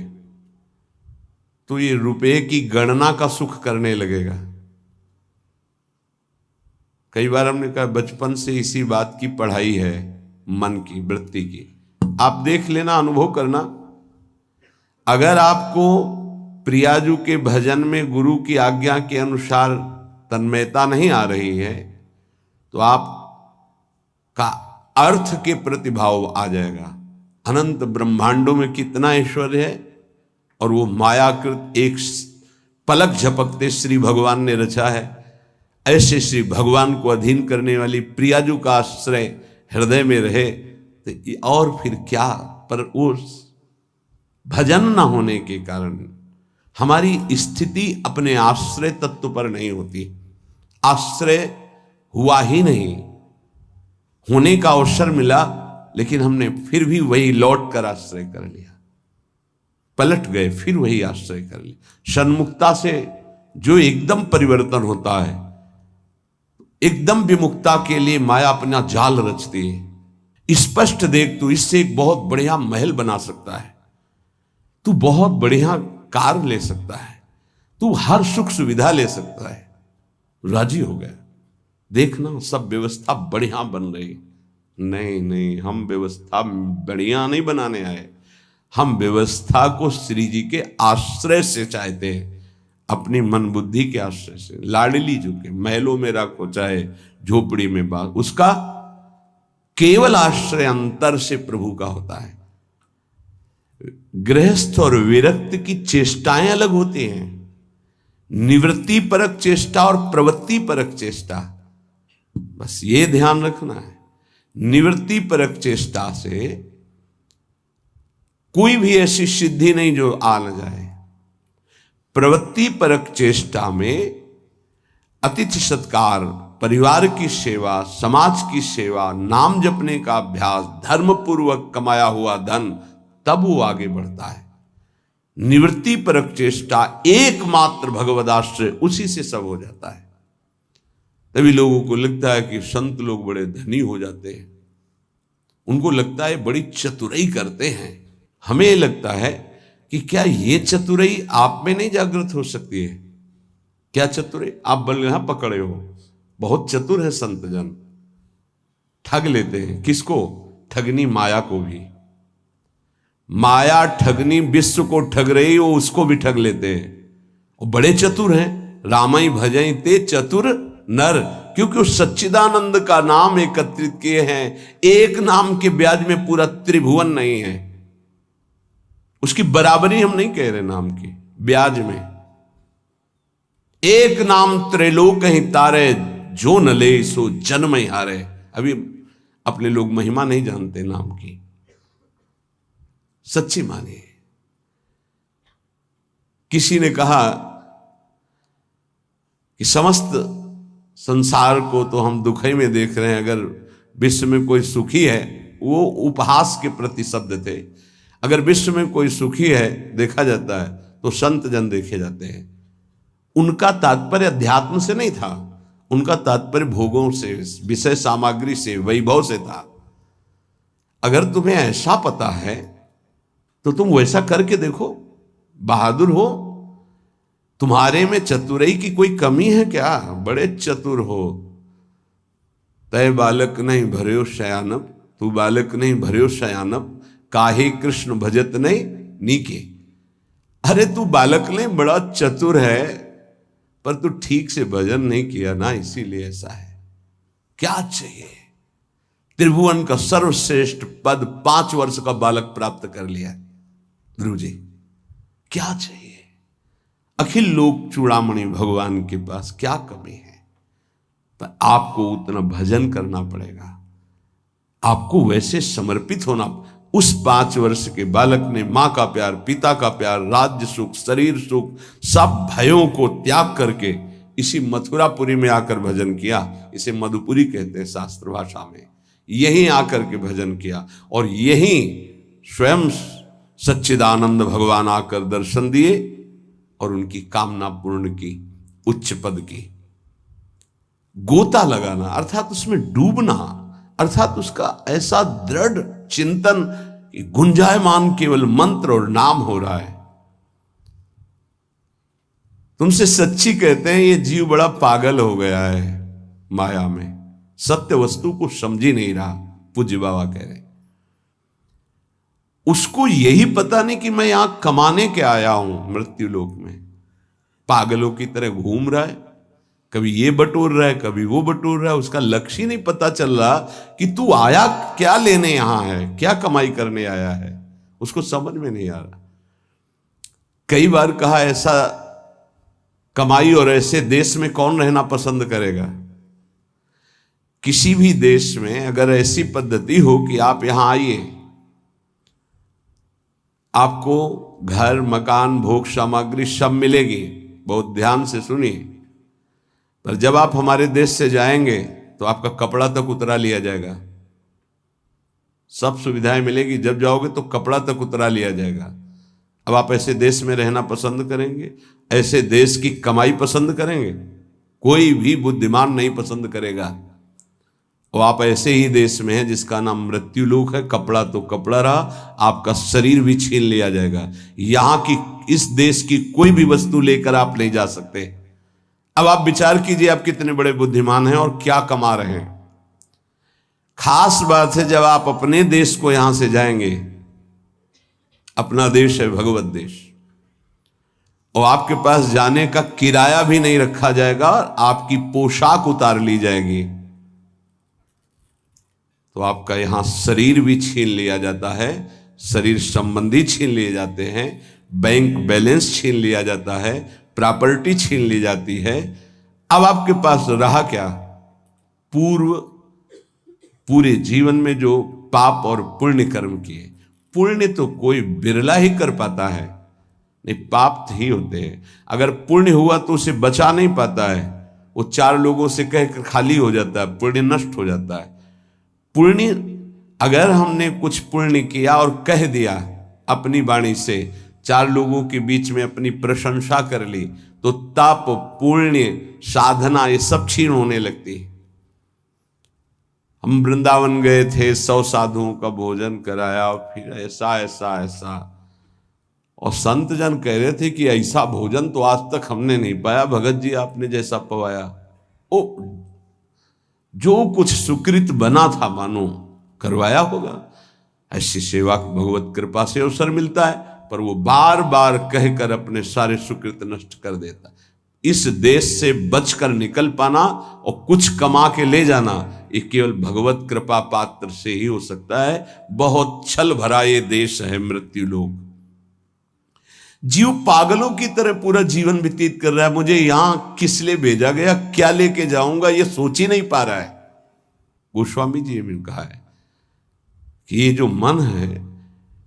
तो ये रुपए की गणना का सुख करने लगेगा। कई बार हमने कहा बचपन से इसी बात की पढ़ाई है, मन की वृत्ति की। आप देख लेना, अनुभव करना। अगर आपको प्रियाजू के भजन में गुरु की आज्ञा के अनुसार तन्मयता नहीं आ रही है तो आपका अर्थ के प्रति भाव आ जाएगा। अनंत ब्रह्मांडों में कितना ऐश्वर्य है और वो मायाकृत एक पलक झपकते श्री भगवान ने रचा है। ऐसे श्री भगवान को अधीन करने वाली प्रियाजू का आश्रय हृदय में रहे तो और फिर क्या। पर उस भजन न होने के कारण हमारी स्थिति अपने आश्रय तत्व पर नहीं होती। आश्रय हुआ ही नहीं, होने का अवसर मिला लेकिन हमने फिर भी वही लौट कर आश्रय कर लिया, पलट गए फिर वही आश्रय कर लिया। सन्मुक्ता से जो एकदम परिवर्तन होता है, एकदम विमुक्ता के लिए माया अपना जाल रचती है। स्पष्ट देख, तू इससे एक बहुत बढ़िया महल बना सकता है, तू बहुत बढ़िया कार ले सकता है, तू हर सुख सुविधा ले सकता है। राजी हो गया। देखना सब व्यवस्था बढ़िया बन रही। नहीं नहीं, हम व्यवस्था बढ़िया नहीं बनाने आए, हम व्यवस्था को श्री जी के आश्रय से चाहते हैं, अपनी मन बुद्धि के आश्रय से। लाडली झुके महलों में रखो चाहे झोपड़ी में बाग, उसका केवल आश्रय अंतर से प्रभु का होता है। गृहस्थ और विरक्त की चेष्टाएं अलग होती हैं, निवृत्ति परक चेष्टा और प्रवृत्ति परक चेष्टा। बस ये ध्यान रखना है। निवृत्ति परक चेष्टा से कोई भी ऐसी सिद्धि नहीं जो आ न जाए। प्रवृत्ति परक चेष्टा में अतिथि सत्कार, परिवार की सेवा, समाज की सेवा, नाम जपने का अभ्यास, धर्म पूर्वक कमाया हुआ धन, तब वो आगे बढ़ता है। निवृत्ति परक चेष्टा एकमात्र भगवदाश्रय, उसी से सब हो जाता है। तभी लोगों को लगता है कि संत लोग बड़े धनी हो जाते हैं, उनको लगता है बड़ी चतुराई करते हैं। हमें लगता है कि क्या ये चतुराई आप में नहीं जागृत हो सकती है? क्या चतुराई? आप बल यहां पकड़े हो, बहुत चतुर है संत जन, ठग लेते हैं। किसको? ठगनी माया को भी। माया ठगनी विश्व को ठग रही, वो उसको भी ठग लेते हैं। वो बड़े चतुर हैं। रामई भजई ते चतुर नर, क्योंकि उस सच्चिदानंद का नाम एकत्रित किए हैं। एक नाम के ब्याज में पूरा त्रिभुवन नहीं है, उसकी बराबरी हम नहीं कह रहे नाम की, ब्याज में। एक नाम त्रैलोक ही तारे, जो न ले सो जन्म ही हारे। अभी अपने लोग महिमा नहीं जानते नाम की, सच्ची मानिए। किसी ने कहा कि समस्त संसार को तो हम दुखई में देख रहे हैं, अगर विश्व में कोई सुखी है, वो उपहास के प्रति शब्द थे। अगर विश्व में कोई सुखी है देखा जाता है तो संत जन देखे जाते हैं। उनका तात्पर्य अध्यात्म से नहीं था, उनका तात्पर्य भोगों से, विषय सामग्री से, वैभव से था। अगर तुम्हें ऐसा पता है तो तुम वैसा करके देखो, बहादुर हो। तुम्हारे में चतुराई की कोई कमी है क्या? बड़े चतुर हो। तय बालक नहीं भर्यो शयानप, तू बालक नहीं भर्यो शयानप, काहे कृष्ण भजत नहीं नीके। अरे तू बालक नहीं, बड़ा चतुर है, पर तू ठीक से भजन नहीं किया ना, इसीलिए ऐसा है। क्या चाहिए? त्रिभुवन का सर्वश्रेष्ठ पद 5 वर्ष का बालक प्राप्त कर लिया ध्रुव जी। क्या चाहिए? अखिल लोक चूड़ामणि भगवान के पास क्या कमी है? पर आपको उतना भजन करना पड़ेगा, आपको वैसे समर्पित होना। उस 5 वर्ष के बालक ने मां का प्यार, पिता का प्यार, राज्य सुख, शरीर सुख, सब भयों को त्याग करके इसी मथुरापुरी में आकर भजन किया। इसे मधुपुरी कहते हैं शास्त्र भाषा में। यहीं आकर के भजन किया और यहीं स्वयं सच्चिदानंद भगवान आकर दर्शन दिए और उनकी कामना पूर्ण की, उच्च पद की। गोता लगाना अर्थात उसमें डूबना, अर्थात उसका ऐसा दृढ़ चिंतन कि गुंजायमान केवल मंत्र और नाम हो रहा है। तुमसे सच्ची कहते हैं ये जीव बड़ा पागल हो गया है माया में, सत्य वस्तु को समझ ही नहीं रहा। पूज्य बाबा कह रहे उसको यही पता नहीं कि मैं यहां कमाने के आया हूं मृत्यु लोक में। पागलों की तरह घूम रहा है, कभी ये बटोर रहा है, कभी वो बटोर रहा है। उसका लक्ष्य ही नहीं पता चल रहा कि तू आया क्या लेने यहां है, क्या कमाई करने आया है, उसको समझ में नहीं आ रहा। कई बार कहा ऐसा कमाई और ऐसे देश में कौन रहना पसंद करेगा? किसी भी देश में अगर ऐसी पद्धति हो कि आप यहां आइए, आपको घर, मकान, भोग सामग्री सब मिलेगी, बहुत ध्यान से सुनिए, पर जब आप हमारे देश से जाएंगे तो आपका कपड़ा तक उतरा लिया जाएगा। सब सुविधाएं मिलेगी, जब जाओगे तो कपड़ा तक उतरा लिया जाएगा। अब आप ऐसे देश में रहना पसंद करेंगे? ऐसे देश की कमाई पसंद करेंगे? कोई भी बुद्धिमान नहीं पसंद करेगा। और आप ऐसे ही देश में हैं जिसका नाम मृत्यु लोक है। कपड़ा तो कपड़ा रहा, आपका शरीर भी छीन लिया जाएगा। यहां की, इस देश की कोई भी वस्तु लेकर आप नहीं जा सकते। अब आप विचार कीजिए आप कितने बड़े बुद्धिमान हैं और क्या कमा रहे हैं। खास बात है जब आप अपने देश को यहां से जाएंगे, अपना देश है भगवत देश, और आपके पास जाने का किराया भी नहीं रखा जाएगा और आपकी पोशाक उतार ली जाएगी, तो आपका यहां शरीर भी छीन लिया जाता है, शरीर संबंधी छीन लिए जाते हैं, बैंक बैलेंस छीन लिया जाता है, प्रॉपर्टी छीन ली जाती है। अब आपके पास रहा क्या? पूरे जीवन में जो पाप और पुण्य कर्म किए। पुण्य तो कोई बिरला ही कर पाता है, नहीं पाप ही होते हैं। अगर पुण्य हुआ तो उसे बचा नहीं पाता है, वो 4 लोगों से कहकर खाली हो जाता है, पुण्य नष्ट हो जाता है। पुण्य, अगर हमने कुछ पुण्य किया और कह दिया अपनी वाणी से, 4 लोगों के बीच में अपनी प्रशंसा कर ली, तो तप, पुण्य, साधना ये सब क्षीण होने लगती है। हम वृंदावन गए थे, 100 साधुओं का भोजन कराया और फिर ऐसा ऐसा ऐसा, और संत जन कह रहे थे कि ऐसा भोजन तो आज तक हमने नहीं पाया भगत जी, आपने जैसा पवाया। ओ, जो कुछ सुकृत बना था मानो करवाया होगा। ऐसी सेवा भगवत कृपा से अवसर मिलता है, पर वो बार बार कहकर अपने सारे सुकृत नष्ट कर देता। इस देश से बचकर निकल पाना और कुछ कमा के ले जाना, ये केवल भगवत कृपा पात्र से ही हो सकता है। बहुत छल भरा ये देश है मृत्यु लोक। जीव पागलों की तरह पूरा जीवन व्यतीत कर रहा है। मुझे यहां किस लिए भेजा गया, क्या लेके जाऊंगा, ये सोच ही नहीं पा रहा है। गोस्वामी जी ने कहा है कि ये जो मन है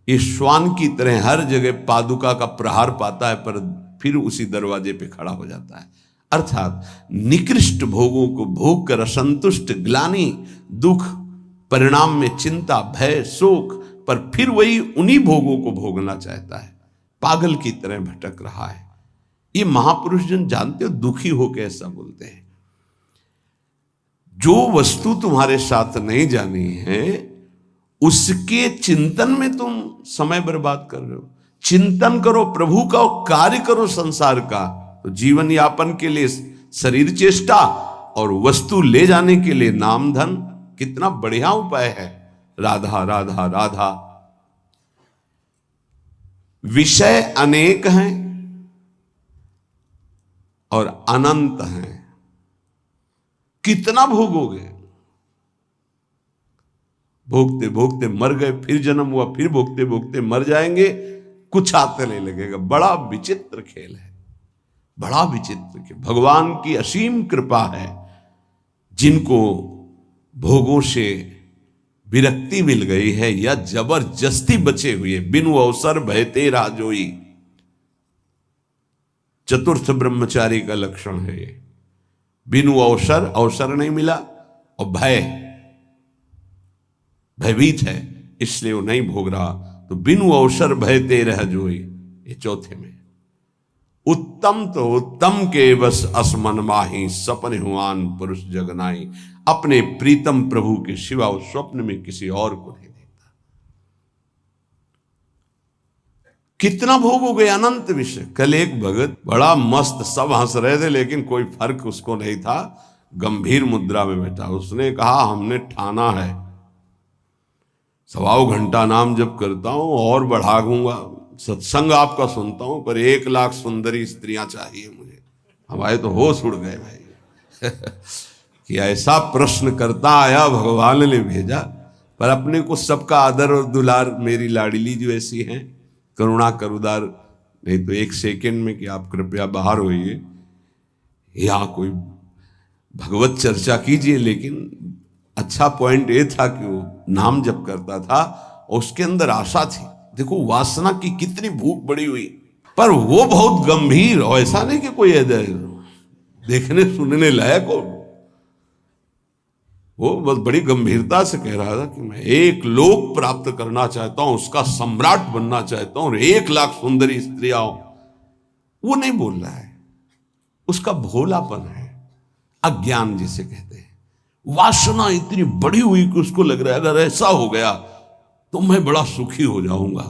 ये श्वान की तरह हर जगह पादुका का प्रहार पाता है, पर फिर उसी दरवाजे पे खड़ा हो जाता है। अर्थात निकृष्ट भोगों को भोग कर असंतुष्ट, ग्लानि, दुख परिणाम में चिंता, भय, शोक, पर फिर वही उन्हीं भोगों को भोगना चाहता है, पागल की तरह भटक रहा है। ये महापुरुष जन जानते हो, दुखी होकर ऐसा बोलते हैं। जो वस्तु तुम्हारे साथ नहीं जानी है उसके चिंतन में तुम समय बर्बाद कर रहे हो। चिंतन करो प्रभु का, कार्य करो संसार का, तो जीवन यापन के लिए शरीर चेष्टा और वस्तु ले जाने के लिए नाम धन, कितना बढ़िया उपाय है। राधा राधा राधा। विषय अनेक हैं और अनंत हैं, कितना भोगोगे। भोगते भोगते मर गए, फिर जन्म हुआ, फिर भोगते भोगते मर जाएंगे, कुछ आते नहीं लगेगा। बड़ा विचित्र खेल है, बड़ा विचित्र खेल। भगवान की असीम कृपा है, जिनको भोगों से विरक्ति मिल गई है या जबरदस्ती बचे हुए, बिनु अवसर भयते राजोई। चतुर्थ ब्रह्मचारी का लक्षण है ये। बिनु अवसर, अवसर नहीं मिला, और भयभीत है, इसलिए वो नहीं भोग रहा। तो बिनु अवसर भयते रह जोई, ये चौथे में। उत्तम तो उत्तम के बस असमन माही, सपन हुआन पुरुष जगनाई। अपने प्रीतम प्रभु के सिवा उस स्वप्न में किसी और को नहीं देखता। कितना भोगोगे, अनंत विषय। कल एक भगत बड़ा मस्त, सब हंस रहे थे लेकिन कोई फर्क उसको नहीं था, गंभीर मुद्रा में बैठा। उसने कहा हमने ठाना है, 1.25 घंटा नाम जप करता हूं और बढ़ा दूंगा, सत्संग आपका सुनता हूं, पर 1 लाख सुंदरी स्त्रियां चाहिए मुझे। हमारे तो होश उड़ गए भाई कि ऐसा प्रश्न करता आया, भगवान ने भेजा। पर अपने को सबका आदर और दुलार, मेरी लाडली जो ऐसी हैं, करुणा करुदार, नहीं तो 1 सेकेंड में कि आप कृपया बाहर होइए, यहाँ कोई भगवत चर्चा कीजिए। लेकिन अच्छा पॉइंट ये था कि वो नाम जप करता था और उसके अंदर आशा थी। देखो वासना की कितनी भूख बड़ी हुई, पर वो बहुत गंभीर, और ऐसा नहीं कि कोई देखने सुनने लायक हो। वो बहुत बड़ी गंभीरता से कह रहा था कि मैं 1 लोक प्राप्त करना चाहता हूं, उसका सम्राट बनना चाहता हूं, और 1 लाख सुंदरी स्त्रियां हो। वो नहीं बोल रहा है, उसका भोलापन है, अज्ञान जिसे कहते हैं। वासना इतनी बड़ी हुई कि उसको लग रहा है अगर ऐसा हो गया तो मैं बड़ा सुखी हो जाऊंगा।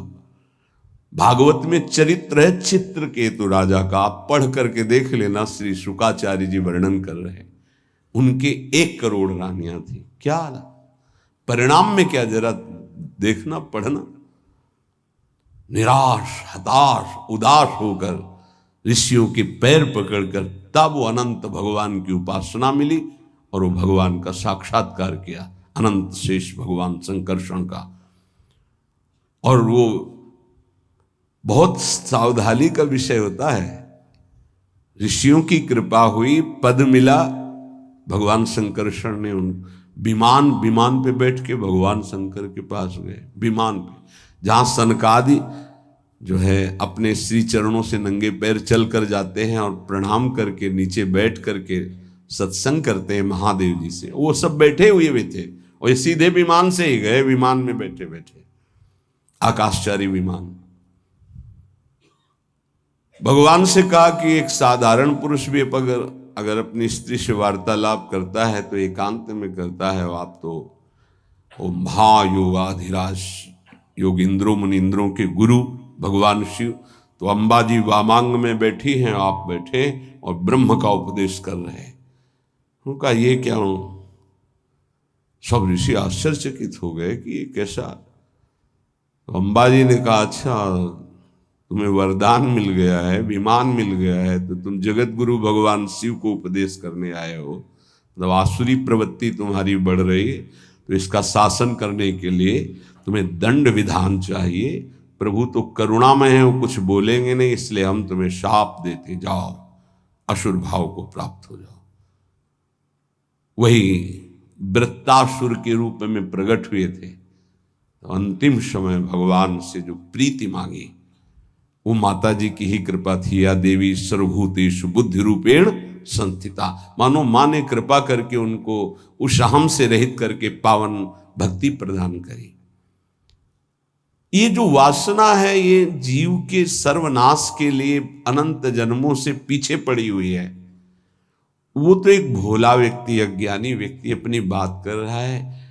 भागवत में चरित्र है चित्रकेतु राजा का, आप पढ़ करके देख लेना, श्री शुकाचार्य जी वर्णन कर रहे हैं। उनके 1 करोड़ रानियां थी। क्या परिणाम में क्या, जरा देखना, पढ़ना। निराश, हताश, उदास होकर ऋषियों के पैर पकड़कर तब वो अनंत भगवान की उपासना मिली और वो भगवान का साक्षात्कार किया, अनंत शेष भगवान संकर्षण का। और वो बहुत सावधानी का विषय होता है। ऋषियों की कृपा हुई, पद मिला, भगवान संकर्षण ने उन विमान पे बैठ के भगवान शंकर के पास गए। विमान पे, जहां सनकादि जो है अपने श्री चरणों से नंगे पैर चल कर जाते हैं और प्रणाम करके नीचे बैठ करके सत्संग करते हैं महादेव जी से, वो सब बैठे हुए थे। और ये सीधे विमान से ही गए, विमान में बैठे बैठे, आकाशचारी विमान। भगवान से कहा कि एक साधारण पुरुष भी अगर अपनी स्त्री से वार्तालाप करता है तो एकांत में करता है। आप तो वो महायोगाधिराज योगिंद्रों मुनिंद्रों के गुरु भगवान शिव, तो अंबा जी वामांग में बैठी हैं, आप बैठे और ब्रह्म का उपदेश कर रहे हैं। उनका ये क्या हूं, सब ऋषि आश्चर्यचकित हो गए कि ये कैसा। तो अंबा जी ने कहा अच्छा तुम्हें वरदान मिल गया है, विमान मिल गया है, तो तुम जगत गुरु भगवान शिव को उपदेश करने आए हो, मतलब आसुरी प्रवृत्ति तुम्हारी बढ़ रही है, तो इसका शासन करने के लिए तुम्हें दंड विधान चाहिए। प्रभु तो करुणामय है, वो कुछ बोलेंगे नहीं, इसलिए हम तुम्हें शाप देते, जाओ असुर भाव को प्राप्त हो जाओ। वही वृत्तासुर के रूप में प्रकट हुए थे। तो अंतिम समय भगवान से जो प्रीति मांगी वो माता जी की ही कृपा थी। या देवी सर्वभूतेषु बुद्धि रूपेण संस्थिता, मानो माँ ने कृपा करके उनको उस अहम से रहित करके पावन भक्ति प्रदान करी। ये जो वासना है ये जीव के सर्वनाश के लिए अनंत जन्मों से पीछे पड़ी हुई है। वो तो एक भोला व्यक्ति, अज्ञानी व्यक्ति अपनी बात कर रहा है।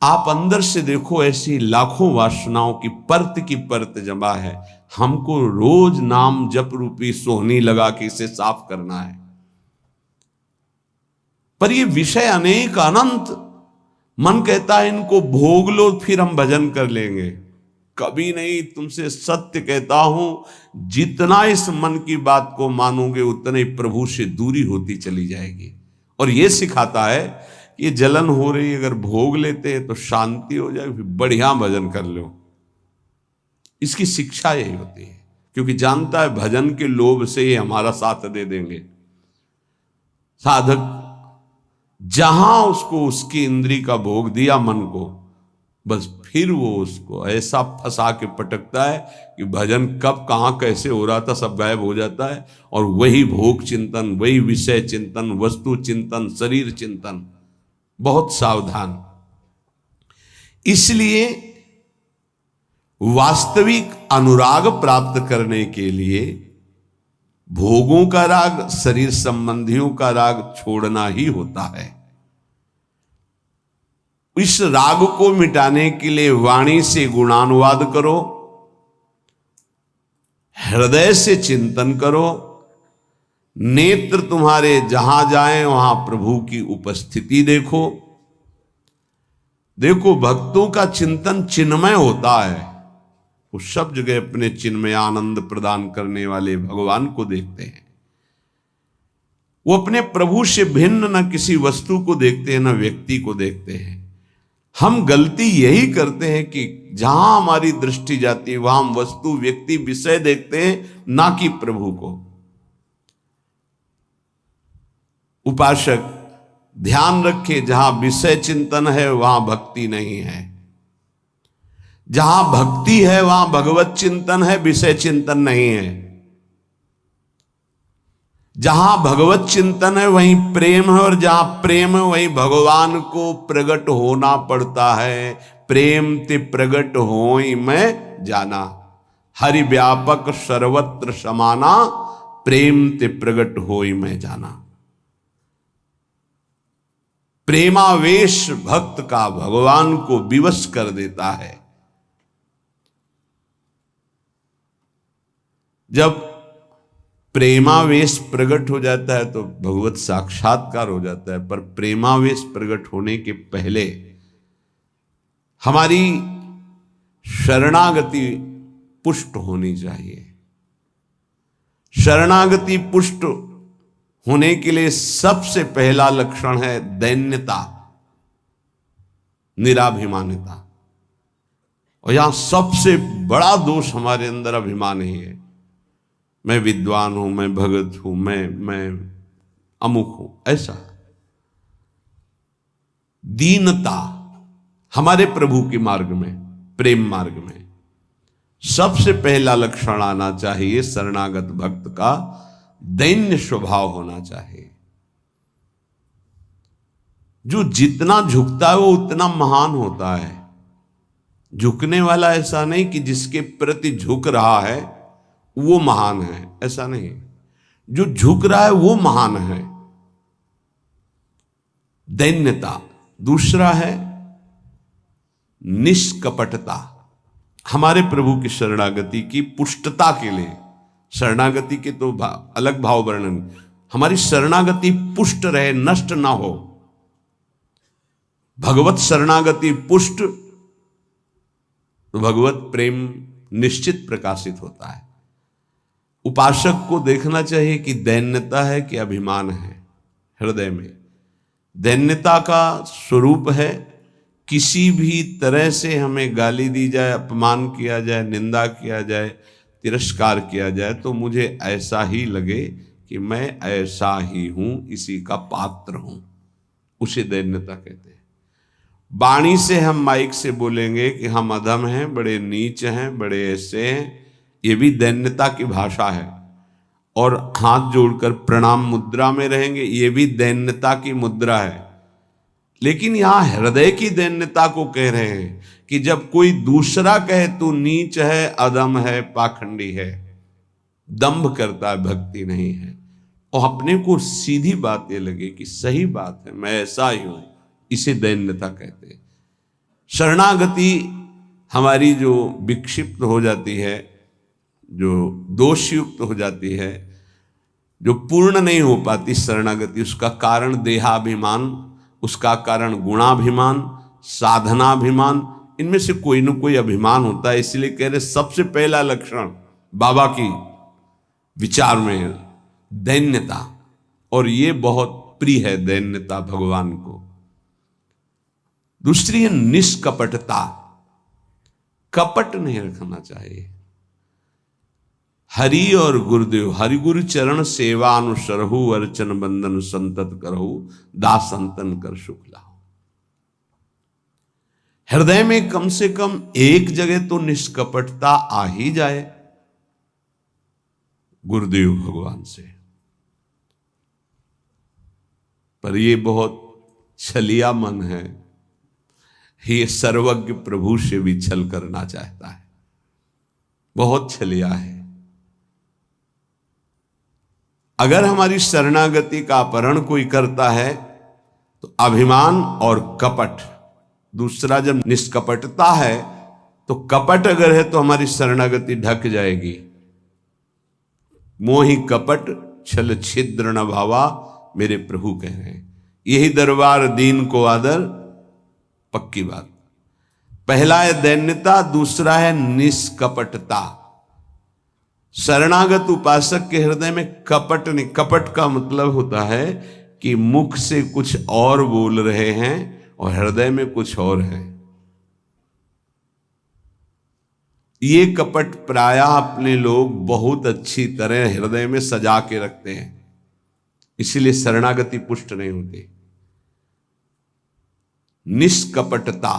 आप अंदर से देखो, ऐसी लाखों वासनाओं की परत जमा है। हमको रोज नाम जप रूपी सोहनी लगा के इसे साफ करना है। पर ये विषय अनेक अनंत, मन कहता है इनको भोग लो फिर हम भजन कर लेंगे। कभी नहीं, तुमसे सत्य कहता हूं, जितना इस मन की बात को मानोगे उतने ही प्रभु से दूरी होती चली जाएगी। और ये सिखाता है कि ये जलन हो रही, अगर भोग लेते हैं तो शांति हो जाए, फिर बढ़िया भजन कर लो। इसकी शिक्षा यही होती है, क्योंकि जानता है भजन के लोभ से ये हमारा साथ दे देंगे। साधक जहां उसको उसकी इंद्री का भोग दिया मन को, बस फिर वो उसको ऐसा फंसा के पटकता है कि भजन कब कहां कैसे हो रहा था सब गायब हो जाता है। और वही भोग चिंतन, वही विषय चिंतन, वस्तु चिंतन, शरीर चिंतन। बहुत सावधान। इसलिए वास्तविक अनुराग प्राप्त करने के लिए भोगों का राग, शरीर संबंधियों का राग छोड़ना ही होता है। इस राग को मिटाने के लिए वाणी से गुणानुवाद करो, हृदय से चिंतन करो, नेत्र तुम्हारे जहां जाएं वहां प्रभु की उपस्थिति देखो। देखो भक्तों का चिंतन चिन्मय होता है, वो सब जगह अपने चिन्मय आनंद प्रदान करने वाले भगवान को देखते हैं। वो अपने प्रभु से भिन्न न किसी वस्तु को देखते हैं न व्यक्ति को देखते हैं। हम गलती यही करते हैं कि जहां हमारी दृष्टि जाती है वहां हम वस्तु, व्यक्ति, विषय देखते हैं, ना कि प्रभु को। उपासक ध्यान रखे, जहां विषय चिंतन है वहां भक्ति नहीं है। जहां भक्ति है वहां भगवत चिंतन है, विषय चिंतन नहीं है। जहां भगवत चिंतन है वहीं प्रेम है, और जहां प्रेम है वहीं भगवान को प्रकट होना पड़ता है। प्रेम ते प्रकट होई मैं जाना, हरि व्यापक सर्वत्र समाना, प्रेम ते प्रकट होई मैं जाना। प्रेमावेश भक्त का भगवान को विवश कर देता है। जब प्रेमावेश प्रकट हो जाता है तो भगवत साक्षात्कार हो जाता है। पर प्रेमावेश प्रकट होने के पहले हमारी शरणागति पुष्ट होनी चाहिए। शरणागति पुष्ट होने के लिए सबसे पहला लक्षण है दैन्यता, निराभिमानिता। और यहां सबसे बड़ा दोष हमारे अंदर अभिमान ही है। मैं विद्वान हूं, मैं भगत हूं, मैं अमुक हूं, ऐसा। दीनता हमारे प्रभु के मार्ग में, प्रेम मार्ग में सबसे पहला लक्षण आना चाहिए। शरणागत भक्त का दैन्य स्वभाव होना चाहिए। जो जितना झुकता है वो उतना महान होता है। झुकने वाला ऐसा नहीं कि जिसके प्रति झुक रहा है वो महान है, ऐसा नहीं। जो झुक रहा है वो महान है। दैन्यता। दूसरा है निष्कपटता। हमारे प्रभु की शरणागति की पुष्टता के लिए, शरणागति के तो अलग भाव वर्णन, हमारी शरणागति पुष्ट रहे, नष्ट ना हो। भगवत शरणागति पुष्ट तो भगवत प्रेम निश्चित प्रकाशित होता है। उपासक को देखना चाहिए कि दैन्यता है कि अभिमान है हृदय में। दैन्यता का स्वरूप है किसी भी तरह से हमें गाली दी जाए, अपमान किया जाए, निंदा किया जाए, तिरस्कार किया जाए तो मुझे ऐसा ही लगे कि मैं ऐसा ही हूं, इसी का पात्र हूं। उसे दैन्यता कहते हैं। वाणी से हम माइक से बोलेंगे कि हम अधम हैं, बड़े नीच हैं, बड़े ऐसे हैं, ये भी दैन्यता की भाषा है। और हाथ जोड़कर प्रणाम मुद्रा में रहेंगे, ये भी दैन्यता की मुद्रा है। लेकिन यहां हृदय की दैन्यता को कह रहे हैं कि जब कोई दूसरा कहे तू नीच है, अदम है, पाखंडी है, दंभ करता है, भक्ति नहीं है, और अपने को सीधी बात ये लगे कि सही बात है, मैं ऐसा ही हूं, इसे दैन्यता कहते हैं। शरणागति हमारी जो विक्षिप्त हो जाती है, जो दोषयुक्त हो जाती है, जो पूर्ण नहीं हो पाती शरणागति, उसका कारण देहाभिमान, उसका कारण गुणाभिमान, साधनाभिमान, इनमें से कोई न कोई अभिमान होता है। इसलिए कह रहे सबसे पहला लक्षण बाबा की विचार में दैन्यता, और ये बहुत प्रिय है दैन्यता भगवान को। दूसरी है निष्कपटता, कपट नहीं रखना चाहिए। हरि और गुरुदेव, हरि गुरु चरण सेवा अनुसरहु, अर्चन बंदन संतत करहु, दास संतन कर शुक्ला। हृदय में कम से कम एक जगह तो निष्कपटता आ ही जाए गुरुदेव भगवान से। पर ये बहुत छलिया मन है, ये सर्वज्ञ प्रभु से भी छल करना चाहता है, बहुत छलिया है। अगर हमारी शरणागति का अपहरण कोई करता है तो अभिमान और कपट, दूसरा जब निष्कपटता है तो कपट अगर है तो हमारी शरणागति ढक जाएगी। मोहि कपट छल छिद्र न भावा, मेरे प्रभु कह रहे हैं, यही दरबार दीन को आदर, पक्की बात। पहला है दैन्यता, दूसरा है निष्कपटता। शरणागत उपासक के हृदय में कपट नहीं, कपट का मतलब होता है कि मुख से कुछ और बोल रहे हैं और हृदय में कुछ और है। ये कपट प्रायः अपने लोग बहुत अच्छी तरह हृदय में सजा के रखते हैं, इसीलिए शरणागति पुष्ट नहीं होती। निष्कपटता,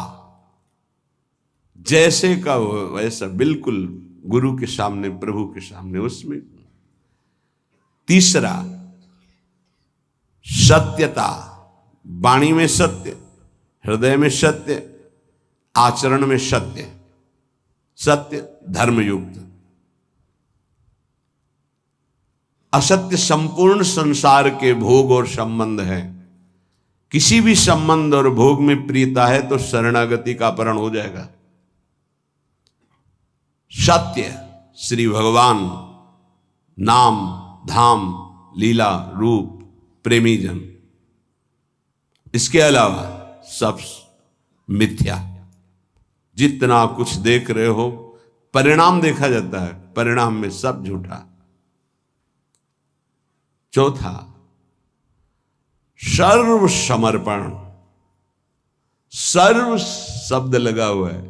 जैसे का वैसा, बिल्कुल गुरु के सामने, प्रभु के सामने, उसमें। तीसरा सत्यता, वाणी में सत्य, हृदय में सत्य, आचरण में सत्य, सत्य धर्मयुक्त। असत्य संपूर्ण संसार के भोग और संबंध है। किसी भी संबंध और भोग में प्रियता है तो शरणागति का अपहरण हो जाएगा। सत्य श्री भगवान, नाम, धाम, लीला, रूप, प्रेमी जन, इसके अलावा सब मिथ्या। जितना कुछ देख रहे हो परिणाम देखा जाता है, परिणाम में सब झूठा। चौथा सर्व समर्पण, सर्व शब्द लगा हुआ है,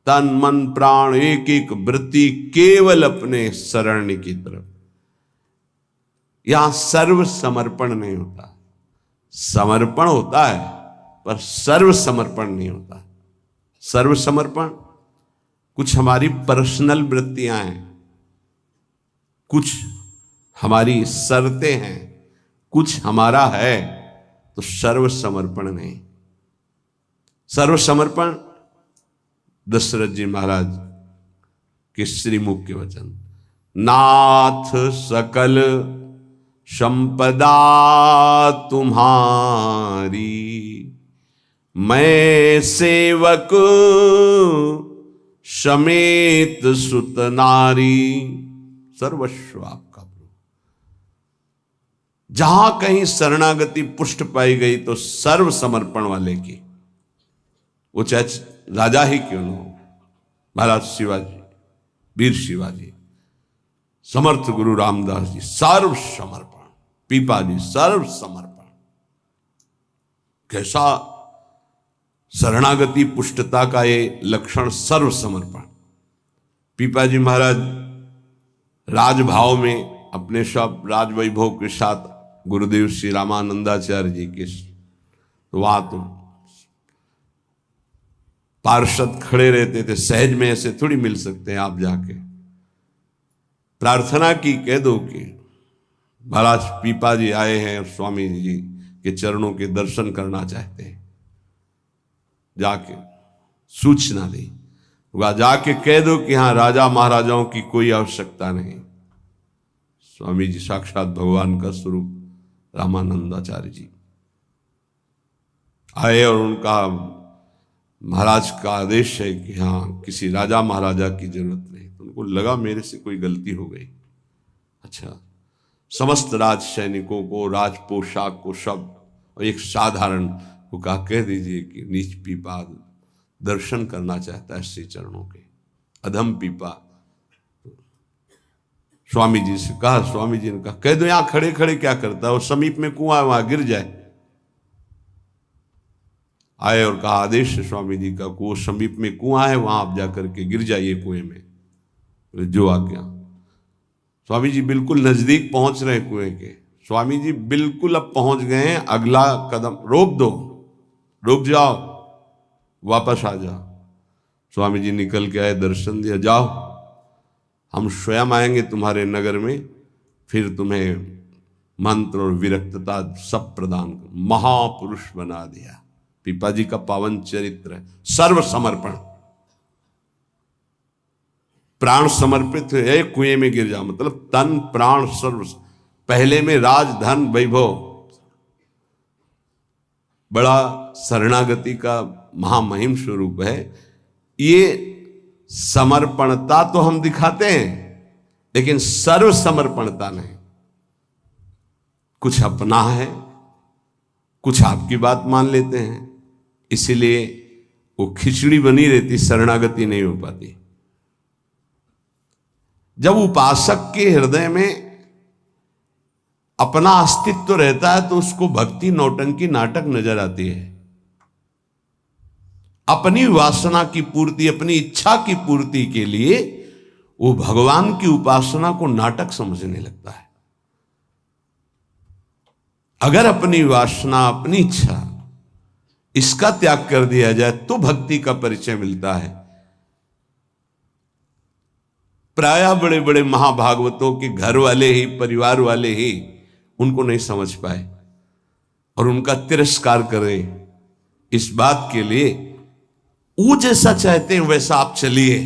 तन मन प्राण एक एक वृत्ति केवल अपने शरण की तरफ। यहां सर्व समर्पण नहीं होता, समर्पण होता है पर सर्व समर्पण नहीं होता। सर्व समर्पण कुछ हमारी पर्सनल वृत्तियां हैं, कुछ हमारी शर्तें हैं, कुछ हमारा है, तो सर्व समर्पण नहीं। सर्व समर्पण दशरथ जी महाराज के श्रीमुख के वचन, नाथ सकल संपदा तुम्हारी, मैं सेवक समेत सुत नारी, सर्वस्व आपका प्रभु। जहां कहीं शरणागति पुष्ट पाई गई तो सर्व समर्पण वाले की, वो चाहे राजा ही क्यों न हो, महाराज शिवाजी, वीर शिवाजी, समर्थ गुरु रामदास जी, सर्व समर्पण, पीपा जी सर्व समर्पण। कैसा शरणागति पुष्टता का ये लक्षण, सर्व समर्पण। पीपा जी महाराज राजभाव में अपने सब राजवैभव के साथ गुरुदेव श्री रामानंदाचार्य जी के, तो वहां तो पार्षद खड़े रहते थे, सहज में ऐसे थोड़ी मिल सकते हैं आप जाके। प्रार्थना की, कह दो कि महाराज पीपा जी आए हैं और स्वामी जी के चरणों के दर्शन करना चाहते हैं, जाके सूचना दी, वह जाके कह दो कि हाँ राजा महाराजाओं की कोई आवश्यकता नहीं। स्वामी जी साक्षात भगवान का स्वरूप रामानंदाचार्य जी आए और उनका महाराज का आदेश है कि हाँ किसी राजा महाराजा की जरूरत नहीं। तो उनको लगा मेरे से कोई गलती हो गई। अच्छा, समस्त राज सैनिकों को, राज पोशाक को, सब और एक साधारण को कहा कह दीजिए कि नीच पीपा दर्शन करना चाहता है श्री चरणों के। अधम पीपा स्वामी जी से कहा, स्वामी जी ने कहा कह दो यहां खड़े खड़े क्या करता है, और समीप में कुआं है वहां गिर जाए। आए और कहा आदेश है स्वामी जी का, वो समीप में कुआं है वहां आप जाकर के गिर जाइए कुएं में। जो आज्ञा। स्वामी जी बिल्कुल नजदीक पहुंच रहे कुएं के। स्वामी जी बिल्कुल अब पहुंच गए हैं, अगला कदम रोक दो, रुक जाओ, वापस आ जाओ। स्वामी जी निकल के आए, दर्शन दिया, जाओ हम स्वयं आएंगे तुम्हारे नगर में, फिर तुम्हें मंत्र और विरक्तता सब प्रदान कर। महापुरुष बना दिया। पीपा जी का पावन चरित्र है, सर्व समर्पण, प्राण समर्पित है, कुएं में गिर जा मतलब तन प्राण सर्व। पहले में राज धन वैभव, बड़ा शरणागति का महामहिम स्वरूप है। ये समर्पणता तो हम दिखाते हैं, लेकिन सर्व समर्पणता नहीं। कुछ अपना है, कुछ आपकी बात मान लेते हैं, इसीलिए वो खिचड़ी बनी रहती, शरणागति नहीं हो पाती। जब उपासक के हृदय में अपना अस्तित्व रहता है तो उसको भक्ति नौटंकी नाटक नजर आती है। अपनी वासना की पूर्ति, अपनी इच्छा की पूर्ति के लिए वो भगवान की उपासना को नाटक समझने लगता है। अगर अपनी वासना, अपनी इच्छा, इसका त्याग कर दिया जाए तो भक्ति का परिचय मिलता है। प्रायः बड़े बड़े महाभागवतों के घर वाले ही, परिवार वाले ही उनको नहीं समझ पाए और उनका तिरस्कार करें। इस बात के लिए वो जैसा चाहते हैं वैसा आप चलिए,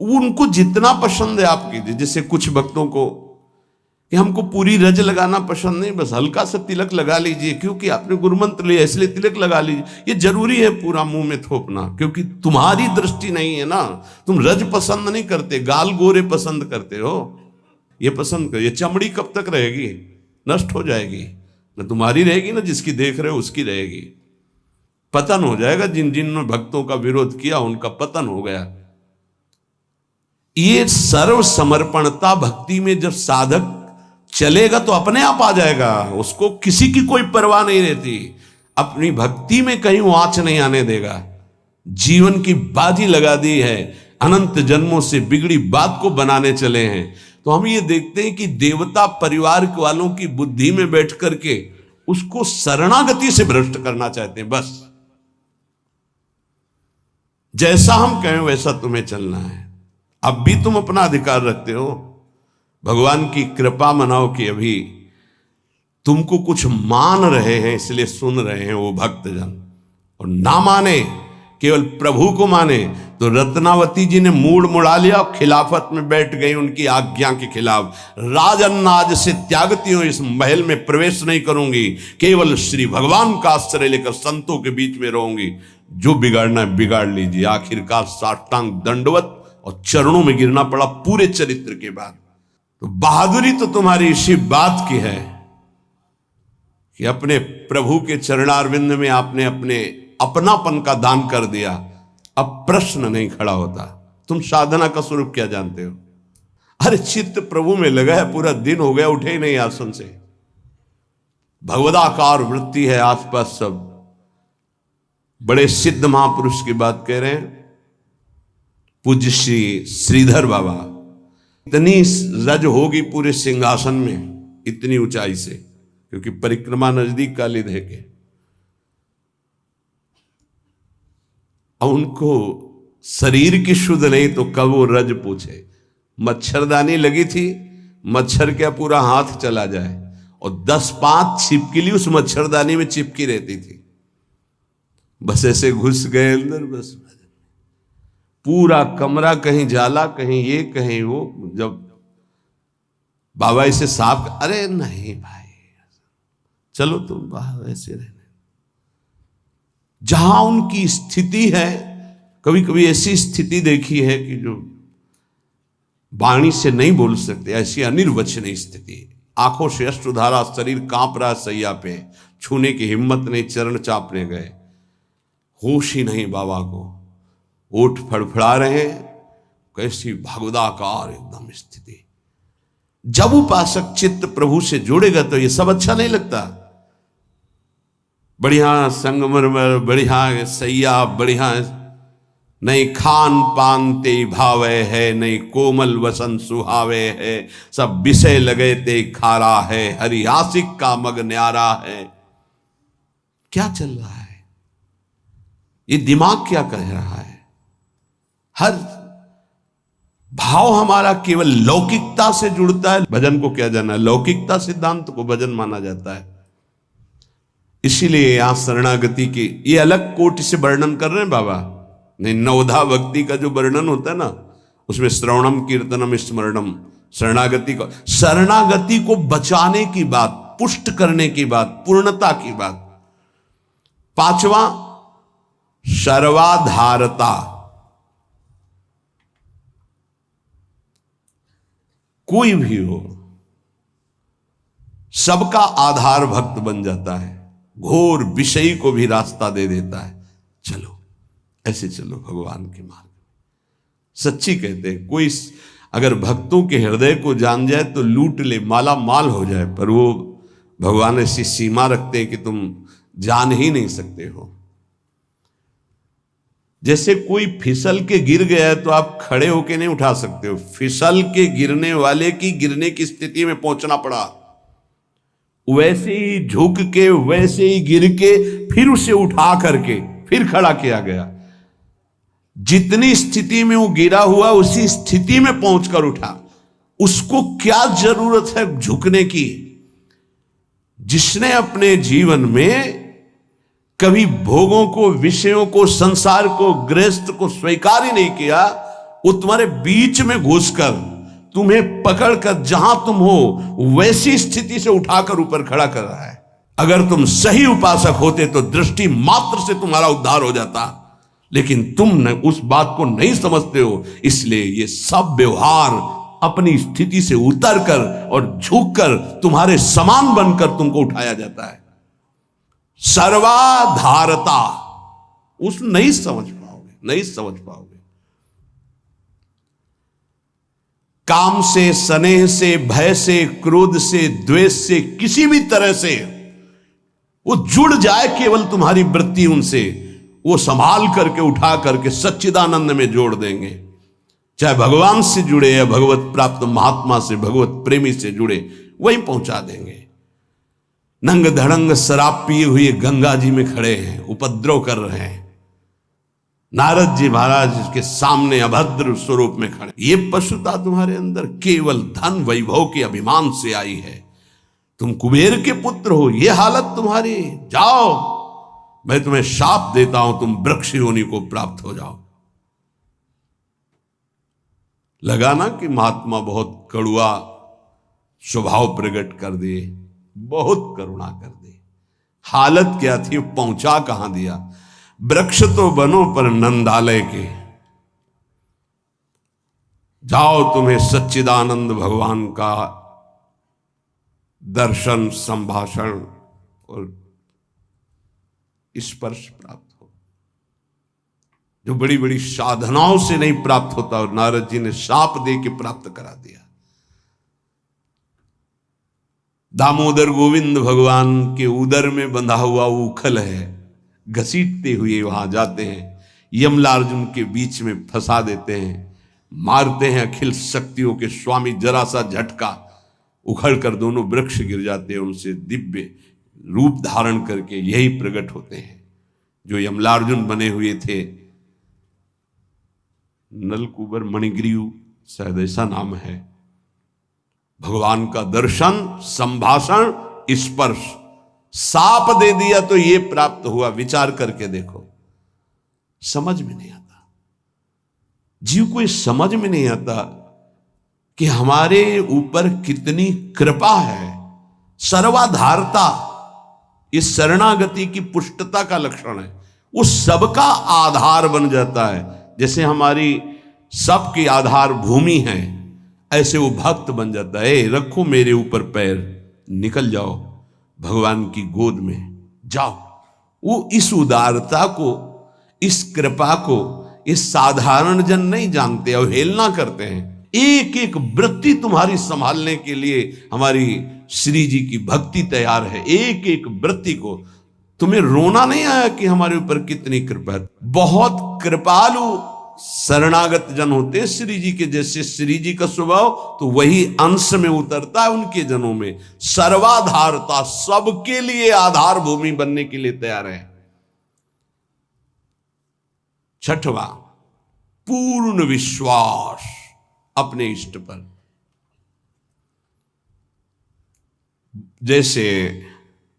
उनको जितना पसंद है आप कीजिए। जैसे कुछ भक्तों को कि हमको पूरी रज लगाना पसंद नहीं, बस हल्का सा तिलक लगा लीजिए, क्योंकि आपने गुरुमंत्र लिया इसलिए तिलक लगा लीजिए। ये जरूरी है पूरा मुंह में थोपना, क्योंकि तुम्हारी दृष्टि नहीं है ना, तुम रज पसंद नहीं करते, गाल गोरे पसंद करते हो। ये पसंद कर, ये चमड़ी कब तक रहेगी, नष्ट हो जाएगी, न तुम्हारी रहेगी ना जिसकी देख रहे हो उसकी रहेगी। पतन हो जाएगा। जिन जिन ने भक्तों का विरोध किया उनका पतन हो गया। ये सर्व समर्पणता भक्ति में जब साधक चलेगा तो अपने आप आ जाएगा, उसको किसी की कोई परवाह नहीं रहती। अपनी भक्ति में कहीं आंच नहीं आने देगा। जीवन की बाजी लगा दी है, अनंत जन्मों से बिगड़ी बात को बनाने चले हैं। तो हम ये देखते हैं कि देवता परिवार वालों की बुद्धि में बैठ करके उसको शरणागति से भ्रष्ट करना चाहते हैं। बस जैसा हम कहें वैसा तुम्हें चलना है। अब भी तुम अपना अधिकार रखते हो, भगवान की कृपा मनाओ कि अभी तुमको कुछ मान रहे हैं इसलिए सुन रहे हैं वो भक्तजन, और ना माने केवल प्रभु को माने तो रत्नावती जी ने मूड मुड़ा लिया और खिलाफत में बैठ गई उनकी आज्ञा के खिलाफ। राजन्नाज से त्यागती हूं, इस महल में प्रवेश नहीं करूंगी, केवल श्री भगवान का आश्रय लेकर संतों के बीच में रहूंगी। जो बिगाड़ना है बिगाड़ लीजिए। आखिरकार साष्टांग दंडवत और चरणों में गिरना पड़ा पूरे चरित्र के बाद। तो बहादुरी तो तुम्हारी इसी बात की है कि अपने प्रभु के चरणारविंद में आपने अपने अपनापन का दान कर दिया। अब प्रश्न नहीं खड़ा होता, तुम साधना का स्वरूप क्या जानते हो? अरे चित्त प्रभु में लगा है, पूरा दिन हो गया उठे ही नहीं आसन से। भगवदाकार वृत्ति है आसपास सब। बड़े सिद्ध महापुरुष की बात कह रहे हैं, पूज्य श्री श्रीधर बाबा। इतनी रज होगी पूरे सिंहासन में, इतनी ऊंचाई से, क्योंकि परिक्रमा नजदीक काली दे के। अब उनको शरीर की शुद्ध नहीं तो कब वो रज पूछे। मच्छरदानी लगी थी, मच्छर क्या पूरा हाथ चला जाए, और 10 5 छिपकली उस मच्छरदानी में चिपकी रहती थी। बस ऐसे घुस गए अंदर, बस पूरा कमरा कहीं जाला, कहीं ये कहीं वो। जब बाबा इसे साफ, अरे नहीं भाई चलो तुम बाहर ऐसे रहने। जहां उनकी स्थिति है, कभी कभी ऐसी स्थिति देखी है कि जो वाणी से नहीं बोल सकते, ऐसी अनिर्वचनीय स्थिति। आंखों से अश्रुधारा, शरीर कांप रहा सैया पे, छूने की हिम्मत नहीं, चरण चापने गए, होश ही नहीं बाबा को, ओठ फड़फड़ा रहे, कैसी भगवदाकार एकदम स्थिति। जब उपासक चित्त प्रभु से जुड़ेगा तो ये सब अच्छा नहीं लगता। बढ़िया संगमरमर, बढ़िया सैया, बढ़िया नहीं खान पान ते भावे है, नहीं कोमल वसन सुहावे है, सब विषय लगे ते खारा है, हरियासिक का मग न्यारा है। क्या चल रहा है? ये दिमाग क्या कह रहा है? हर भाव हमारा केवल लौकिकता से जुड़ता है। भजन को क्या जाना, लौकिकता सिद्धांत को भजन माना जाता है। इसीलिए यहां शरणागति की ये अलग कोटि से वर्णन कर रहे हैं बाबा। नहीं, नवधा भक्ति का जो वर्णन होता है ना, उसमें श्रवणम कीर्तनम स्मरणम, शरणागति को बचाने की बात, पुष्ट करने की बात, पूर्णता की बात। पांचवा सर्वाधारता। कोई भी हो, सबका आधार भक्त बन जाता है, घोर विषयी को भी रास्ता दे देता है। चलो ऐसे चलो भगवान के मार्ग में। सच्ची कहते हैं, कोई अगर भक्तों के हृदय को जान जाए तो लूट ले, माला माल हो जाए, पर वो भगवान ऐसी सीमा रखते हैं कि तुम जान ही नहीं सकते हो। जैसे कोई फिसल के गिर गया है तो आप खड़े होके नहीं उठा सकते हो, फिसल के गिरने वाले की गिरने की स्थिति में पहुंचना पड़ा। वैसे ही झुक के, वैसे ही गिर के, फिर उसे उठा करके फिर खड़ा किया गया। जितनी स्थिति में वो गिरा हुआ, उसी स्थिति में पहुंचकर उठा। उसको क्या जरूरत है झुकने की? जिसने अपने जीवन में कभी भोगों को, विषयों को, संसार को, गृहस्थ को स्वीकार ही नहीं किया, वो तुम्हारे बीच में घुसकर तुम्हें पकड़कर जहां तुम हो वैसी स्थिति से उठाकर ऊपर खड़ा कर रहा है। अगर तुम सही उपासक होते तो दृष्टि मात्र से तुम्हारा उद्धार हो जाता, लेकिन तुम उस बात को नहीं समझते हो। इसलिए ये सब व्यवहार अपनी स्थिति से उतरकर और झुककर तुम्हारे समान बनकर तुमको उठाया जाता है। सर्वाधारता उस नहीं समझ पाओगे, नहीं समझ पाओगे। काम से, स्नेह से, भय से, क्रोध से, द्वेष से, किसी भी तरह से वो जुड़ जाए केवल तुम्हारी वृत्ति उनसे, वो संभाल करके उठा करके सच्चिदानंद में जोड़ देंगे। चाहे भगवान से जुड़े या भगवत प्राप्त महात्मा से, भगवत प्रेमी से जुड़े, वहीं पहुंचा देंगे। नंग धड़ंग शराब पिए हुए गंगा जी में खड़े हैं, उपद्रव कर रहे हैं। नारद जी महाराज के सामने अभद्र स्वरूप में खड़े। ये पशुता तुम्हारे अंदर केवल धन वैभव के अभिमान से आई है। तुम कुबेर के पुत्र हो, ये हालत तुम्हारी। जाओ, मैं तुम्हें शाप देता हूं, तुम वृक्ष योनि को प्राप्त हो जाओ। लगा ना कि महात्मा बहुत कड़ुआ स्वभाव प्रकट कर दिए, बहुत करुणा कर दी। हालत क्या थी, पहुंचा कहां दिया। वृक्ष तो बनो पर नंदालय के। जाओ, तुम्हें सच्चिदानंद भगवान का दर्शन, संभाषण और स्पर्श प्राप्त हो, जो बड़ी बड़ी साधनाओं से नहीं प्राप्त होता। और नारद जी ने शाप दे के प्राप्त करा दिया। दामोदर गोविंद भगवान के उदर में बंधा हुआ उखल है, घसीटते हुए वहां जाते हैं, यमलार्जुन के बीच में फंसा देते हैं, मारते हैं अखिल शक्तियों के स्वामी। जरा सा झटका, उखड़ कर दोनों वृक्ष गिर जाते हैं। उनसे दिव्य रूप धारण करके यही प्रकट होते हैं जो यमलार्जुन बने हुए थे। नलकुबर मणिग्रीव शायद ऐसा नाम है। भगवान का दर्शन, संभाषण, स्पर्श, साप दे दिया तो ये प्राप्त हुआ। विचार करके देखो। समझ में नहीं आता। जीव को ये समझ में नहीं आता कि हमारे ऊपर कितनी कृपा है। सर्वाधारता इस शरणागति की पुष्टता का लक्षण है। वो सबका आधार बन जाता है। जैसे हमारी सबकी आधार भूमि है, ऐसे वो भक्त बन जाता है। रखो मेरे ऊपर पैर, निकल जाओ भगवान की गोद में जाओ। वो इस उदारता को, इस कृपा को इस साधारण जन नहीं जानते, अवहेलना करते हैं। एक एक वृत्ति तुम्हारी संभालने के लिए हमारी श्री जी की भक्ति तैयार है। एक एक वृत्ति को तुम्हें रोना नहीं आया कि हमारे ऊपर कितनी कृपा है। बहुत कृपालु शरणागत जन होते हैं श्री जी के। जैसे श्री जी का स्वभाव तो वही अंश में उतरता है उनके जनों में। सर्वाधारता, सबके लिए आधार भूमि बनने के लिए तैयार है। छठवां, पूर्ण विश्वास अपने इष्ट पर। जैसे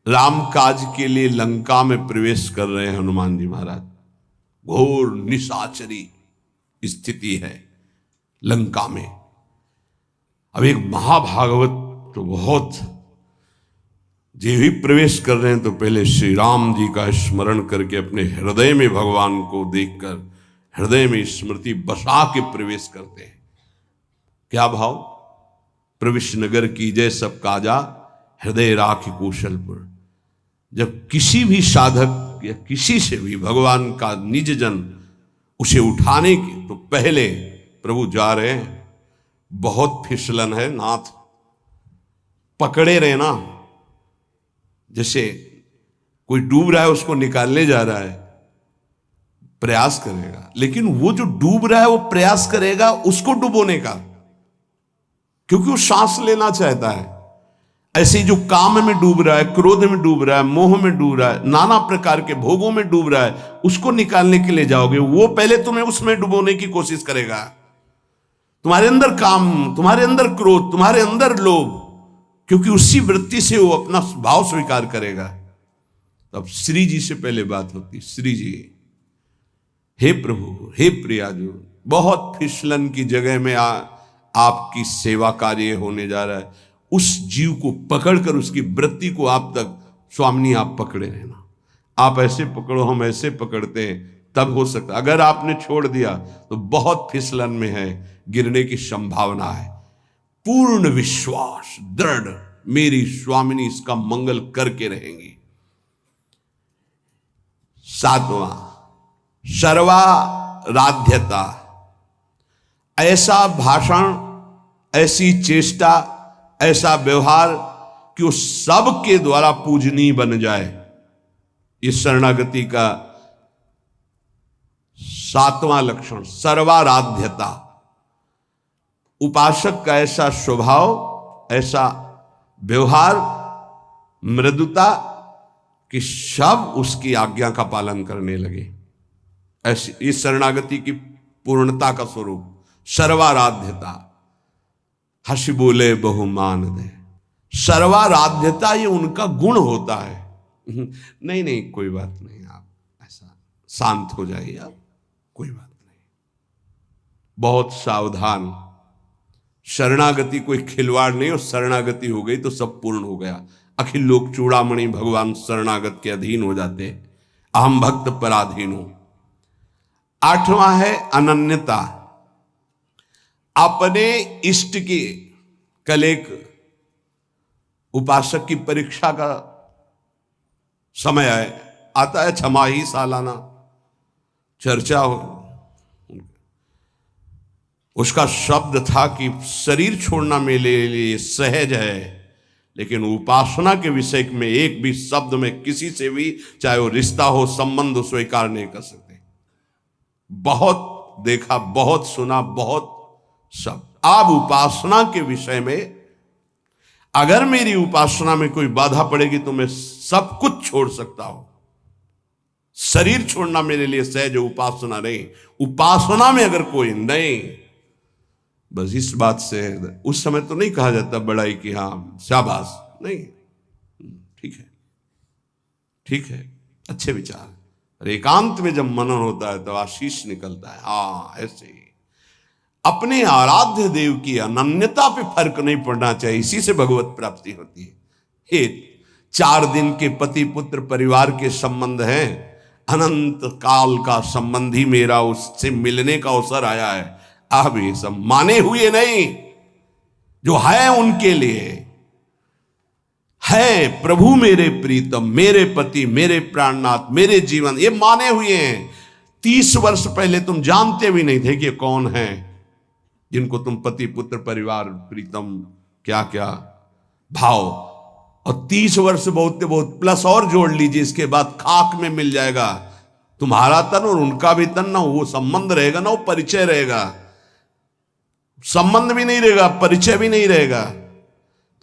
राम काज के लिए लंका में प्रवेश कर रहे हैं हनुमान जी महाराज। घोर निशाचरी स्थिति है लंका में। अब एक महाभागवत तो बहुत जे भी प्रवेश कर रहे हैं तो पहले श्री राम जी का स्मरण करके अपने हृदय में भगवान को देखकर हृदय में स्मृति बसा के प्रवेश करते हैं। क्या भाव? प्रविश नगर की जय सब काजा, हृदय राख कौशलपुर। जब किसी भी साधक या किसी से भी भगवान का निज जन उसे उठाने के तो पहले प्रभु जा रहे हैं, बहुत फिसलन है नाथ, पकड़े रहे ना। जैसे कोई डूब रहा है उसको निकालने जा रहा है, प्रयास करेगा, लेकिन वो जो डूब रहा है वो प्रयास करेगा उसको डुबोने का, क्योंकि वो सांस लेना चाहता है। ऐसे जो काम में डूब रहा है, क्रोध में डूब रहा है, मोह में डूब रहा है, नाना प्रकार के भोगों में डूब रहा है, उसको निकालने के लिए जाओगे, वो पहले तुम्हें उसमें डुबोने की कोशिश करेगा। तुम्हारे अंदर काम, तुम्हारे अंदर क्रोध, तुम्हारे अंदर लोभ, क्योंकि उसी वृत्ति से वो अपना भाव स्वीकार करेगा। तब श्री जी से पहले बात होती, श्री जी, हे प्रभु, हे प्रियाजू, बहुत फिसलन की जगह में आपकी सेवा कार्य होने जा रहा है। उस जीव को पकड़कर उसकी वृत्ति को आप तक स्वामिनी आप पकड़े रहना। आप ऐसे पकड़ो, हम ऐसे पकड़ते हैं, तब हो सकता। अगर आपने छोड़ दिया तो बहुत फिसलन में है, गिरने की संभावना है। पूर्ण विश्वास दृढ़, मेरी स्वामिनी इसका मंगल करके रहेंगी। सातवां, सर्वाराध्यता। ऐसा भाषण, ऐसी चेष्टा, ऐसा व्यवहार कि वो सब के द्वारा पूजनीय बन जाए। इस शरणागति का सातवां लक्षण सर्वाराध्यता। उपासक का ऐसा स्वभाव, ऐसा व्यवहार, मृदुता कि सब उसकी आज्ञा का पालन करने लगे। ऐसी इस शरणागति की पूर्णता का स्वरूप सर्वाराध्यता। हंस बोले बहुमान दे। सर्वाराध्यता ये उनका गुण होता है। नहीं नहीं कोई बात नहीं, आप ऐसा शांत हो जाइए, आप कोई बात नहीं। बहुत सावधान। शरणागति कोई खिलवाड़ नहीं, और शरणागति हो गई तो सब पूर्ण हो गया। अखिल लोक चूड़ामणि भगवान शरणागत के अधीन हो जाते। अहम भक्त पराधीन हूं। आठवां है अनन्यता। अपने इष्ट की, कल एक उपासक की परीक्षा का समय आता है, छमाही सालाना चर्चा हो। उसका शब्द था कि शरीर छोड़ना मेरे लिए सहज है, लेकिन उपासना के विषय में एक भी शब्द में किसी से भी, चाहे वो रिश्ता हो, संबंध हो, स्वीकार नहीं कर सकते। बहुत देखा, बहुत सुना, बहुत सब। अब उपासना के विषय में अगर मेरी उपासना में कोई बाधा पड़ेगी तो मैं सब कुछ छोड़ सकता हूं। शरीर छोड़ना मेरे लिए सहज, उपासना नहीं। उपासना में अगर कोई नहीं, बस इस बात से उस समय तो नहीं कहा जाता बड़ाई कि हाँ शाबाश, नहीं, ठीक है, ठीक है, अच्छे विचार, और एकांत में जब मनन होता है तो आशीष निकलता है। हाँ, ऐसे ही अपने आराध्य देव की अनन्यता पे फर्क नहीं पड़ना चाहिए, इसी से भगवत प्राप्ति होती है। हे 4 दिन के पति पुत्र परिवार के संबंध हैं, अनंत काल का संबंधी मेरा उससे मिलने का अवसर आया है। अब ये सब माने हुए नहीं, जो है उनके लिए है प्रभु मेरे प्रीतम, मेरे पति, मेरे प्राणनाथ, मेरे जीवन, ये माने हुए हैं। 30 वर्ष पहले तुम जानते भी नहीं थे कि कौन है जिनको तुम पति पुत्र परिवार प्रीतम क्या क्या भाव, और 30 वर्ष बहुत बहुत प्लस और जोड़ लीजिए, इसके बाद खाक में मिल जाएगा तुम्हारा तन और उनका भी तन। ना वो संबंध रहेगा ना वो परिचय रहेगा, संबंध भी नहीं रहेगा, परिचय भी नहीं रहेगा।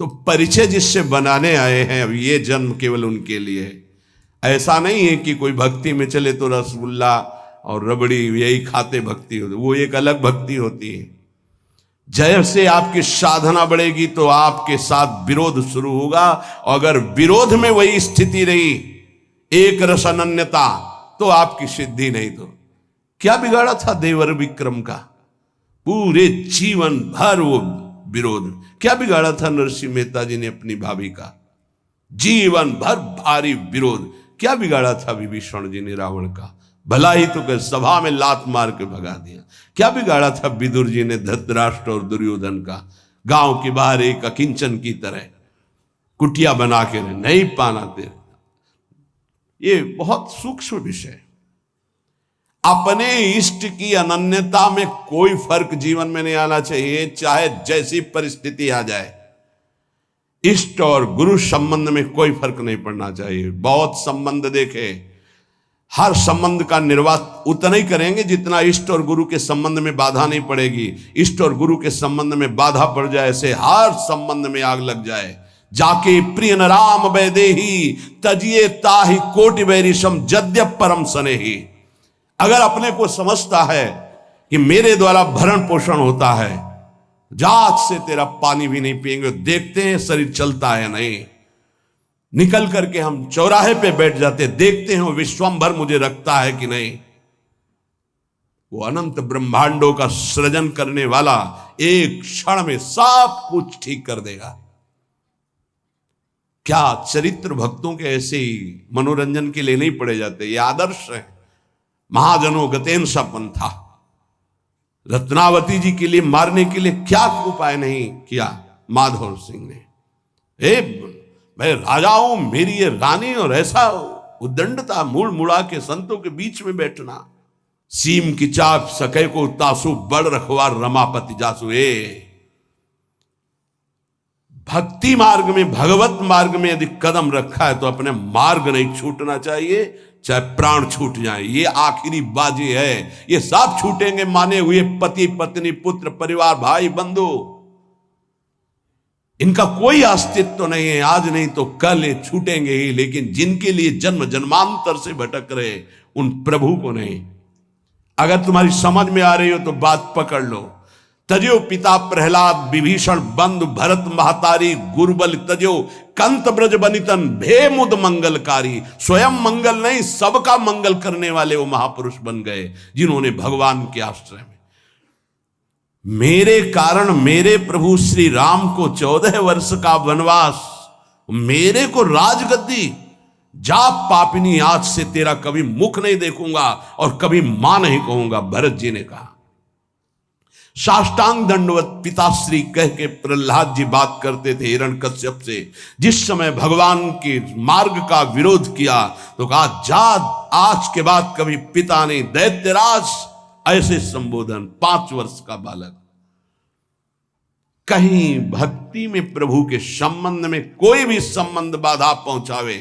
तो परिचय जिससे बनाने आए हैं अब ये जन्म केवल उनके लिए। ऐसा नहीं है कि कोई भक्ति में चले तो रसगुल्ला और रबड़ी यही खाते भक्ति होती, वो एक अलग भक्ति होती है। जैसे आपकी साधना बढ़ेगी तो आपके साथ विरोध शुरू होगा, और अगर विरोध में वही स्थिति रही एक रस अनन्यता तो आपकी सिद्धि नहीं। तो क्या बिगाड़ा था देवर विक्रम का, पूरे जीवन भर वो विरोध। क्या बिगाड़ा था नरसिंह मेहता जी ने अपनी भाभी का, जीवन भर भारी विरोध। क्या बिगाड़ा था विभीषण जी ने रावण का, भला ही तो कर सभा में लात मार के भगा दिया। क्या बिगाड़ा था विदुर जी ने धृतराष्ट्र और दुर्योधन का, गांव के बाहर एक अकिंचन की तरह कुटिया बना के नहीं पाना तेरे। ये बहुत सूक्ष्म विषय। अपने इष्ट की अनन्यता में कोई फर्क जीवन में नहीं आना चाहिए, चाहे जैसी परिस्थिति आ जाए। इष्ट और गुरु संबंध में कोई फर्क नहीं पड़ना चाहिए। बहुत संबंध देखे, हर संबंध का निर्वाह उतना ही करेंगे जितना इष्ट और गुरु के संबंध में बाधा नहीं पड़ेगी। इष्ट और गुरु के संबंध में बाधा पड़ जाए ऐसे हर संबंध में आग लग जाए। जाके प्रिय न राम वैदेही तजिए ताहि कोटि वैरिशम जद्यप परम सनेही। अगर अपने को समझता है कि मेरे द्वारा भरण पोषण होता है, जात से तेरा पानी भी नहीं पिएंगे, देखते हैं शरीर चलता है नहीं। निकल करके हम चौराहे पे बैठ जाते, देखते हैं विश्वंभर मुझे रखता है कि नहीं। वो अनंत ब्रह्मांडों का सृजन करने वाला एक क्षण में सब कुछ ठीक कर देगा। क्या चरित्र भक्तों के ऐसे ही मनोरंजन के लिए नहीं पड़े जाते, ये आदर्श है। महाजनों गतेन सा पंथा, रत्नावती जी के लिए मारने के लिए क्या उपाय नहीं किया माधव सिंह ने। मैं राजा हूं, मेरी ये रानी, और ऐसा उद्दंडता मुड़ मुड़ा के संतों के बीच में बैठना। सीम की चाप सके को तासु बड़ रखवार रमापति जासु। भक्ति मार्ग में, भगवत मार्ग में यदि कदम रखा है तो अपने मार्ग नहीं छूटना चाहिए, चाहे प्राण छूट जाए। ये आखिरी बाजी है, ये सब छूटेंगे माने हुए पति पत्नी पुत्र परिवार भाई बंधु, इनका कोई अस्तित्व नहीं है। आज नहीं तो कल ये छूटेंगे ही, लेकिन जिनके लिए जन्म जन्मांतर से भटक रहे उन प्रभु को नहीं। अगर तुम्हारी समझ में आ रही हो तो बात पकड़ लो। तजो पिता प्रहलाद विभीषण बंधु भरत महतारी गुरुबल तजो कंत ब्रज बनितन भे मुद मंगलकारी। स्वयं मंगल नहीं, सबका मंगल करने वाले वो महापुरुष बन गए जिन्होंने भगवान के आश्रय में। मेरे कारण मेरे प्रभु श्री राम को 14 वर्ष का वनवास, मेरे को राजगद्दी, जा पापिनी आज से तेरा कभी मुख नहीं देखूंगा और कभी मां नहीं कहूंगा, भरत जी ने कहा। साष्टांग दंडवत पिताश्री कह के प्रहलाद जी बात करते थे हिरण्यकश्यप से। जिस समय भगवान के मार्ग का विरोध किया तो कहा, जा आज के बाद कभी पिता नहीं, दैत्यराज, ऐसे संबोधन। 5 वर्ष का बालक। कहीं भक्ति में प्रभु के संबंध में कोई भी संबंध बाधा पहुंचावे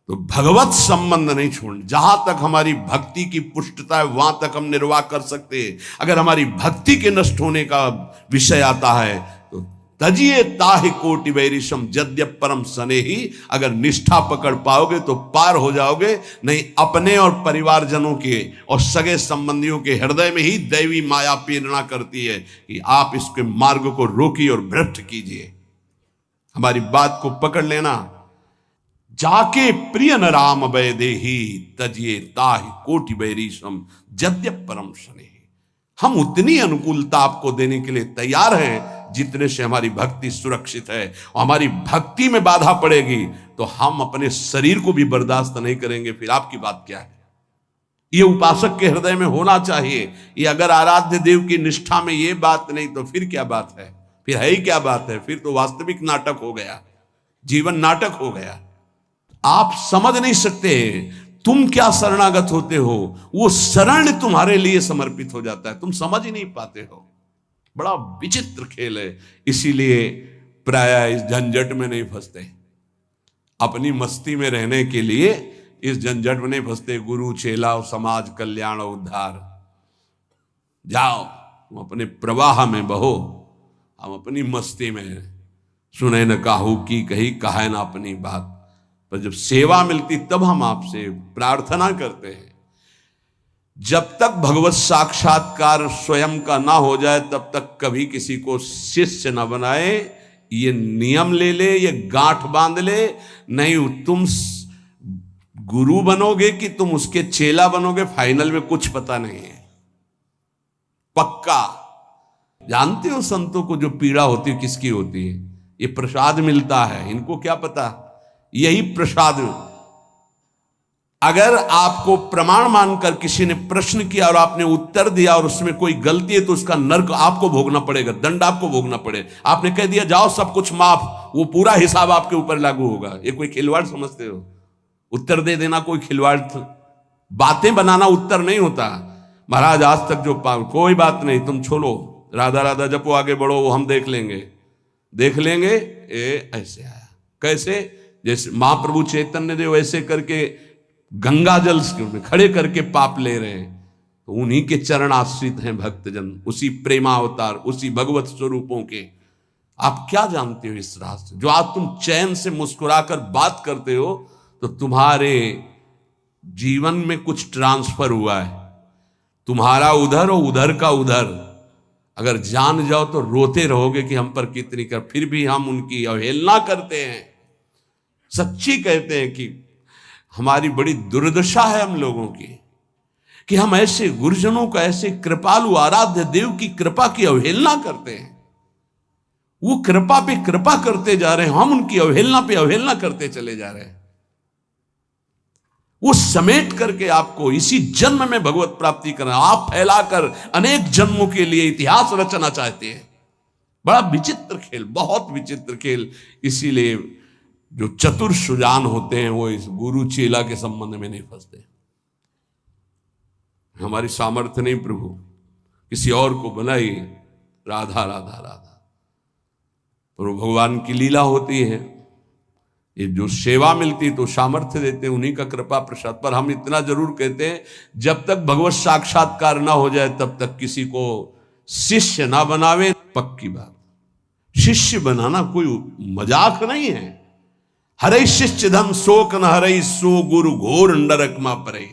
तो भगवत संबंध नहीं छोड़। जहां तक हमारी भक्ति की पुष्टता है वहां तक हम निर्वाह कर सकते हैं। अगर हमारी भक्ति के नष्ट होने का विषय आता है तो तजिए ताहि कोटि वैरिशम जद्यप परम सनेही। अगर निष्ठा पकड़ पाओगे तो पार हो जाओगे, नहीं अपने और परिवारजनों के और सगे संबंधियों के हृदय में ही दैवी माया प्रेरणा करती है कि आप इसके मार्ग को रोकिए और भ्रष्ट कीजिए। हमारी बात को पकड़ लेना। जाके प्रिय न राम भय देही तजिए ताहि कोटि बैरीशम जद्यप परम शनि। हम उतनी अनुकूलता आपको देने के लिए तैयार हैं जितने से हमारी भक्ति सुरक्षित है। और हमारी भक्ति में बाधा पड़ेगी तो हम अपने शरीर को भी बर्दाश्त नहीं करेंगे, फिर आपकी बात क्या है। ये उपासक के हृदय में होना चाहिए। ये अगर आराध्य देव की निष्ठा में ये बात नहीं तो फिर क्या बात है, फिर है ही क्या बात है, फिर तो वास्तविक नाटक हो गया, जीवन नाटक हो गया। आप समझ नहीं सकते तुम क्या शरणागत होते हो, वो शरण तुम्हारे लिए समर्पित हो जाता है, तुम समझ ही नहीं पाते हो। बड़ा विचित्र खेल है। इसीलिए प्राय इस झंझट में नहीं फंसते, अपनी मस्ती में रहने के लिए इस झंझट में नहीं फंसते। गुरु चेला समाज कल्याण उद्धार, जाओ तुम अपने प्रवाह में बहो, हम अपनी मस्ती में। सुने न काहू की कही कहे ना अपनी बात, पर जब सेवा मिलती तब हम आपसे प्रार्थना करते हैं। जब तक भगवत साक्षात्कार स्वयं का ना हो जाए तब तक कभी किसी को शिष्य न बनाए। ये नियम ले ले, ये गांठ बांध ले। नहीं तुम गुरु बनोगे कि तुम उसके चेला बनोगे, फाइनल में कुछ पता नहीं है पक्का। जानते हो संतों को जो पीड़ा होती है किसकी होती है? ये प्रसाद मिलता है, इनको क्या पता। यही प्रसाद, अगर आपको प्रमाण मानकर किसी ने प्रश्न किया और आपने उत्तर दिया और उसमें कोई गलती है तो उसका नर्क आपको भोगना पड़ेगा, दंड आपको भोगना पड़े। आपने कह दिया जाओ सब कुछ माफ, वो पूरा हिसाब आपके ऊपर लागू होगा। ये कोई खिलवाड़ समझते हो? उत्तर दे देना कोई खिलवाड़, बातें बनाना उत्तर नहीं होता। महाराज आज तक जो कोई बात नहीं, तुम छोड़ो, राधा राधा जपो, आगे बढ़ो, वो हम देख लेंगे। ऐसे आया कैसे? जैसे महाप्रभु चैतन्य देव ऐसे करके गंगा जल में खड़े करके पाप ले रहे हैं, तो उन्हीं के चरण आश्रित हैं भक्तजन, उसी प्रेमावतार, उसी भगवत स्वरूपों के। आप क्या जानते हो इस राज से? जो आज तुम चैन से मुस्कुराकर बात करते हो तो तुम्हारे जीवन में कुछ ट्रांसफर हुआ है। तुम्हारा उधर और उधर का उधर अगर जान जाओ तो रोते रहोगे कि हम पर कितनी कर, फिर भी हम उनकी अवहेलना करते हैं। सच्ची कहते हैं कि हमारी बड़ी दुर्दशा है हम लोगों की कि हम ऐसे गुरुजनों का, ऐसे कृपालु आराध्य देव की कृपा की अवहेलना करते हैं। वो कृपा पे कृपा करते जा रहे हैं, हम उनकी अवहेलना पे अवहेलना करते चले जा रहे हैं। वो समेट करके आपको इसी जन्म में भगवत प्राप्ति करना, आप फैलाकर अनेक जन्मों के लिए इतिहास रचना चाहते हैं। बड़ा विचित्र खेल, बहुत विचित्र खेल। इसीलिए जो चतुर सुजान होते हैं वो इस गुरु चेला के संबंध में नहीं फंसते। हमारी सामर्थ्य नहीं प्रभु, किसी और को बनाई, राधा राधा राधा। और वो भगवान की लीला होती है। ये जो सेवा मिलती तो सामर्थ्य देते, उन्हीं का कृपा प्रसाद। पर हम इतना जरूर कहते हैं, जब तक भगवत साक्षात्कार ना हो जाए तब तक किसी को शिष्य ना बनावे। पक्की बात, शिष्य बनाना कोई मजाक नहीं है। हरे शिष्य धम शोक न हरे, सो गुरु घोर नरक मा परे।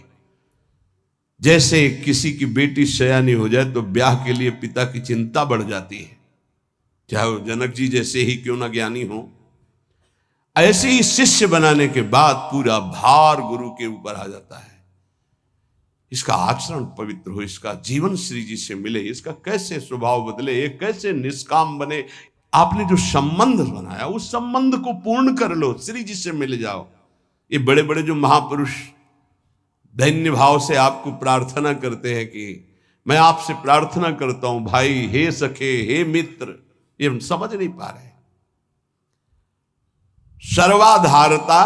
जैसे किसी की बेटी सयानी हो जाए तो ब्याह के लिए पिता की चिंता बढ़ जाती है, चाहे वो जनक जी जैसे ही क्यों ना ज्ञानी हो। ऐसे ही शिष्य बनाने के बाद पूरा भार गुरु के ऊपर आ जाता है। इसका आचरण पवित्र हो, इसका जीवन श्री जी से मिले, इसका कैसे स्वभाव बदले, ये कैसे निष्काम बने। आपने जो संबंध बनाया उस संबंध को पूर्ण कर लो, श्री जी से मिल जाओ। ये बड़े बड़े जो महापुरुष दैन्य भाव से आपको प्रार्थना करते हैं कि मैं आपसे प्रार्थना करता हूं भाई, हे सखे, हे मित्र, ये हम समझ नहीं पा रहे। सर्वाधारता,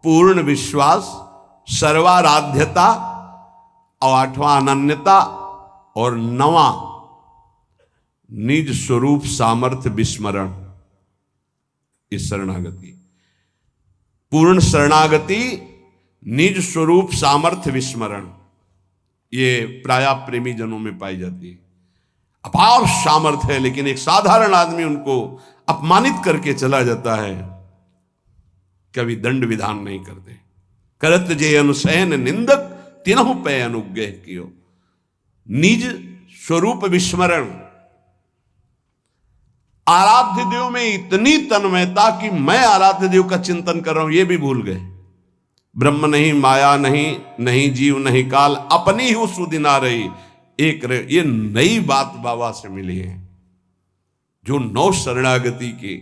पूर्ण विश्वास, सर्वाराध्यता और आठवां अनन्यता और नवां निज स्वरूप सामर्थ्य विस्मरण। इस शरणागति, पूर्ण शरणागति, निज स्वरूप सामर्थ्य विस्मरण, ये प्राय प्रेमी जनों में पाई जाती है। अपार सामर्थ्य है लेकिन एक साधारण आदमी उनको अपमानित करके चला जाता है, कभी दंड विधान नहीं करते। करत जे अनुसैन निंदक तिनहु पे अनुग्रह कियो। निज स्वरूप विस्मरण, आराध्य देव में इतनी तन्मयता कि मैं आराध्य देव का चिंतन कर रहा हूं, ये भी भूल गए। ब्रह्म नहीं, माया नहीं, नहीं जीव नहीं काल, अपनी ही सुदिन आ रही एक रहे। ये नई बात बाबा से मिली है, जो नौ शरणागति के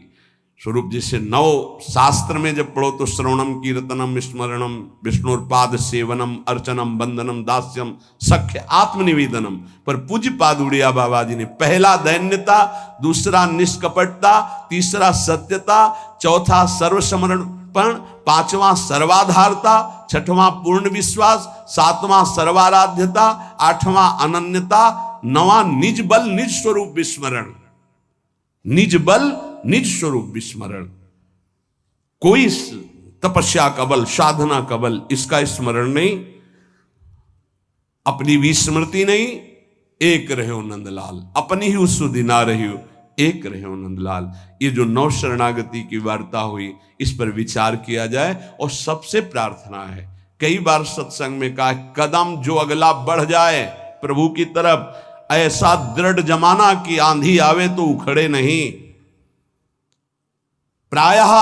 स्वरूप। जैसे नौ शास्त्र में जब पढ़ो तो श्रवणम कीर्तनम स्मरणम विष्णुपाद सेवनम अर्चनम बंदनम दास्यम सख्य आत्मनिवेदनम, पर पूज्य पाद उड़िया बाबा जी ने पहला दैन्यता, दूसरा निष्कपटता, तीसरा सत्यता, चौथा सर्वसमर्पण, पांचवा सर्वाधारता, छठवां पूर्ण विश्वास, सातवां सर्वाराध्यता, आठवां अनन्यता, नवा निज बल निज स्वरूप विस्मरण। निज बल निज स्वरूप विस्मरण, कोई तपस्या का बल, साधना का बल, इसका स्मरण नहीं, अपनी विस्मृति नहीं। एक रहे हो नंदलाल, अपनी ही उस सुदिना रही हो, एक रहे हो नंदलाल। ये जो नौ शरणागति की वार्ता हुई, इस पर विचार किया जाए। और सबसे प्रार्थना है, कई बार सत्संग में कहा, कदम जो अगला बढ़ जाए प्रभु की तरफ, ऐसा दृढ़ जमाना कि आंधी आवे तो उखड़े नहीं। प्रायः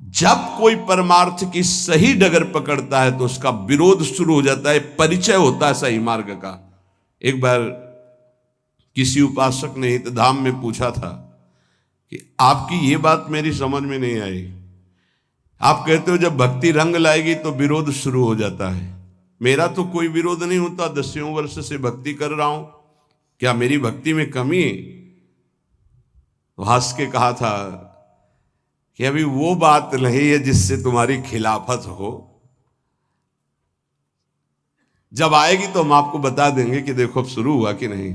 जब कोई परमार्थ की सही डगर पकड़ता है तो उसका विरोध शुरू हो जाता है, परिचय होता है सही मार्ग का। एक बार किसी उपासक ने हितधाम में पूछा था कि आपकी ये बात मेरी समझ में नहीं आई, आप कहते हो जब भक्ति रंग लाएगी तो विरोध शुरू हो जाता है। मेरा तो कोई विरोध नहीं होता, 10 वर्ष से भक्ति कर रहा हूं, क्या मेरी भक्ति में कमी है? तो हंस के कहा था कि अभी वो बात नहीं है जिससे तुम्हारी खिलाफत हो, जब आएगी तो हम आपको बता देंगे कि देखो अब शुरू हुआ कि नहीं।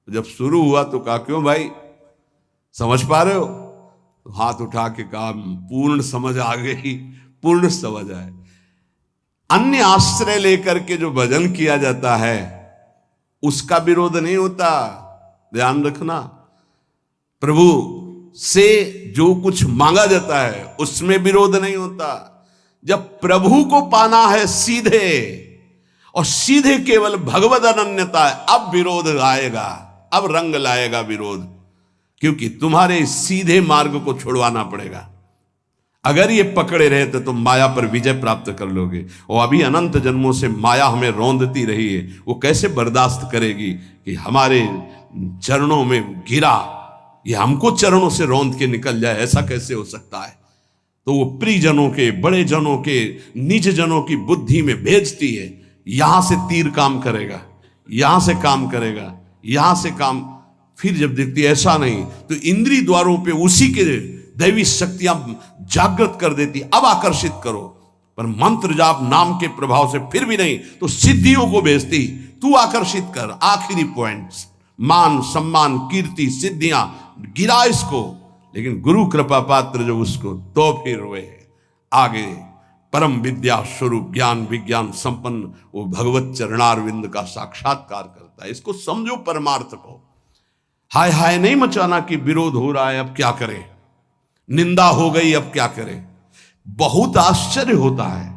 जब शुरू हुआ तो कहा, क्यों भाई समझ पा रहे हो? तो हाथ उठा के कहा, पूर्ण समझ आ गई, पूर्ण समझ आए। अन्य आश्रय लेकर के जो भजन किया जाता है उसका विरोध नहीं होता, ध्यान रखना। प्रभु से जो कुछ मांगा जाता है उसमें विरोध नहीं होता। जब प्रभु को पाना है सीधे, और सीधे केवल भगवद अनन्यता है, अब विरोध आएगा, अब रंग लाएगा विरोध, क्योंकि तुम्हारे सीधे मार्ग को छुड़वाना पड़ेगा। अगर ये पकड़े रहे तो तुम माया पर विजय प्राप्त कर लोगे। और अभी अनंत जन्मों से माया हमें रौंदती रही है, वो कैसे बर्दाश्त करेगी कि हमारे चरणों में गिरा, ये हमको चरणों से रौंद के निकल जाए, ऐसा कैसे हो सकता है? तो वो प्रियजनों के, बड़े जनों के, निज जनों की बुद्धि में भेजती है, यहां से तीर काम करेगा, यहां से काम करेगा, यहां से काम। फिर जब देखती है ऐसा नहीं, तो इंद्रिय द्वारों पे उसी के दैवी शक्तियां जागृत कर देती, अब आकर्षित करो। पर मंत्र जाप नाम के प्रभाव से फिर भी नहीं, तो सिद्धियों को भेजती, तू आकर्षित कर। आखिरी पॉइंट, मान सम्मान कीर्ति सिद्धियां, गिरा इसको। लेकिन गुरु कृपा पात्र जो उसको, तो फिर वे आगे परम विद्या स्वरूप ज्ञान विज्ञान संपन्न वो भगवत चरणारविंद का साक्षात्कार करता है। इसको समझो परमार्थ को। हाय हाय नहीं मचाना कि विरोध हो रहा है, अब क्या करें, निंदा हो गई, अब क्या करें। बहुत आश्चर्य होता है,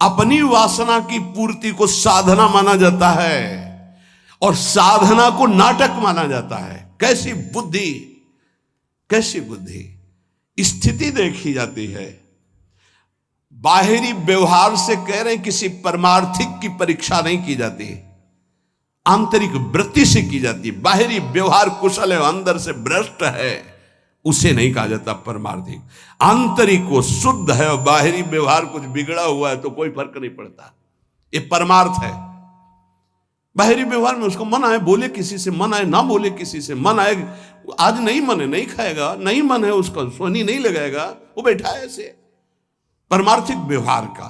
अपनी वासना की पूर्ति को साधना माना जाता है और साधना को नाटक माना जाता है। कैसी बुद्धि, कैसी बुद्धि। स्थिति देखी जाती है, बाहरी व्यवहार से कह रहे हैं, किसी परमार्थिक की परीक्षा नहीं की जाती, आंतरिक वृत्ति से की जाती है। बाहरी व्यवहार कुशल है, अंदर से भ्रष्ट है, उसे नहीं कहा जाता परमार्थिक। आंतरिक वो शुद्ध है और बाहरी व्यवहार कुछ बिगड़ा हुआ है तो कोई फर्क नहीं पड़ता, ये परमार्थ है। बाहरी व्यवहार में उसको मन आए बोले किसी से, मन आए ना बोले किसी से, मन आए आज नहीं मन है नहीं खाएगा, नहीं मन है उसका सोनी नहीं लगाएगा, वो बैठा है ऐसे। परमार्थिक व्यवहार का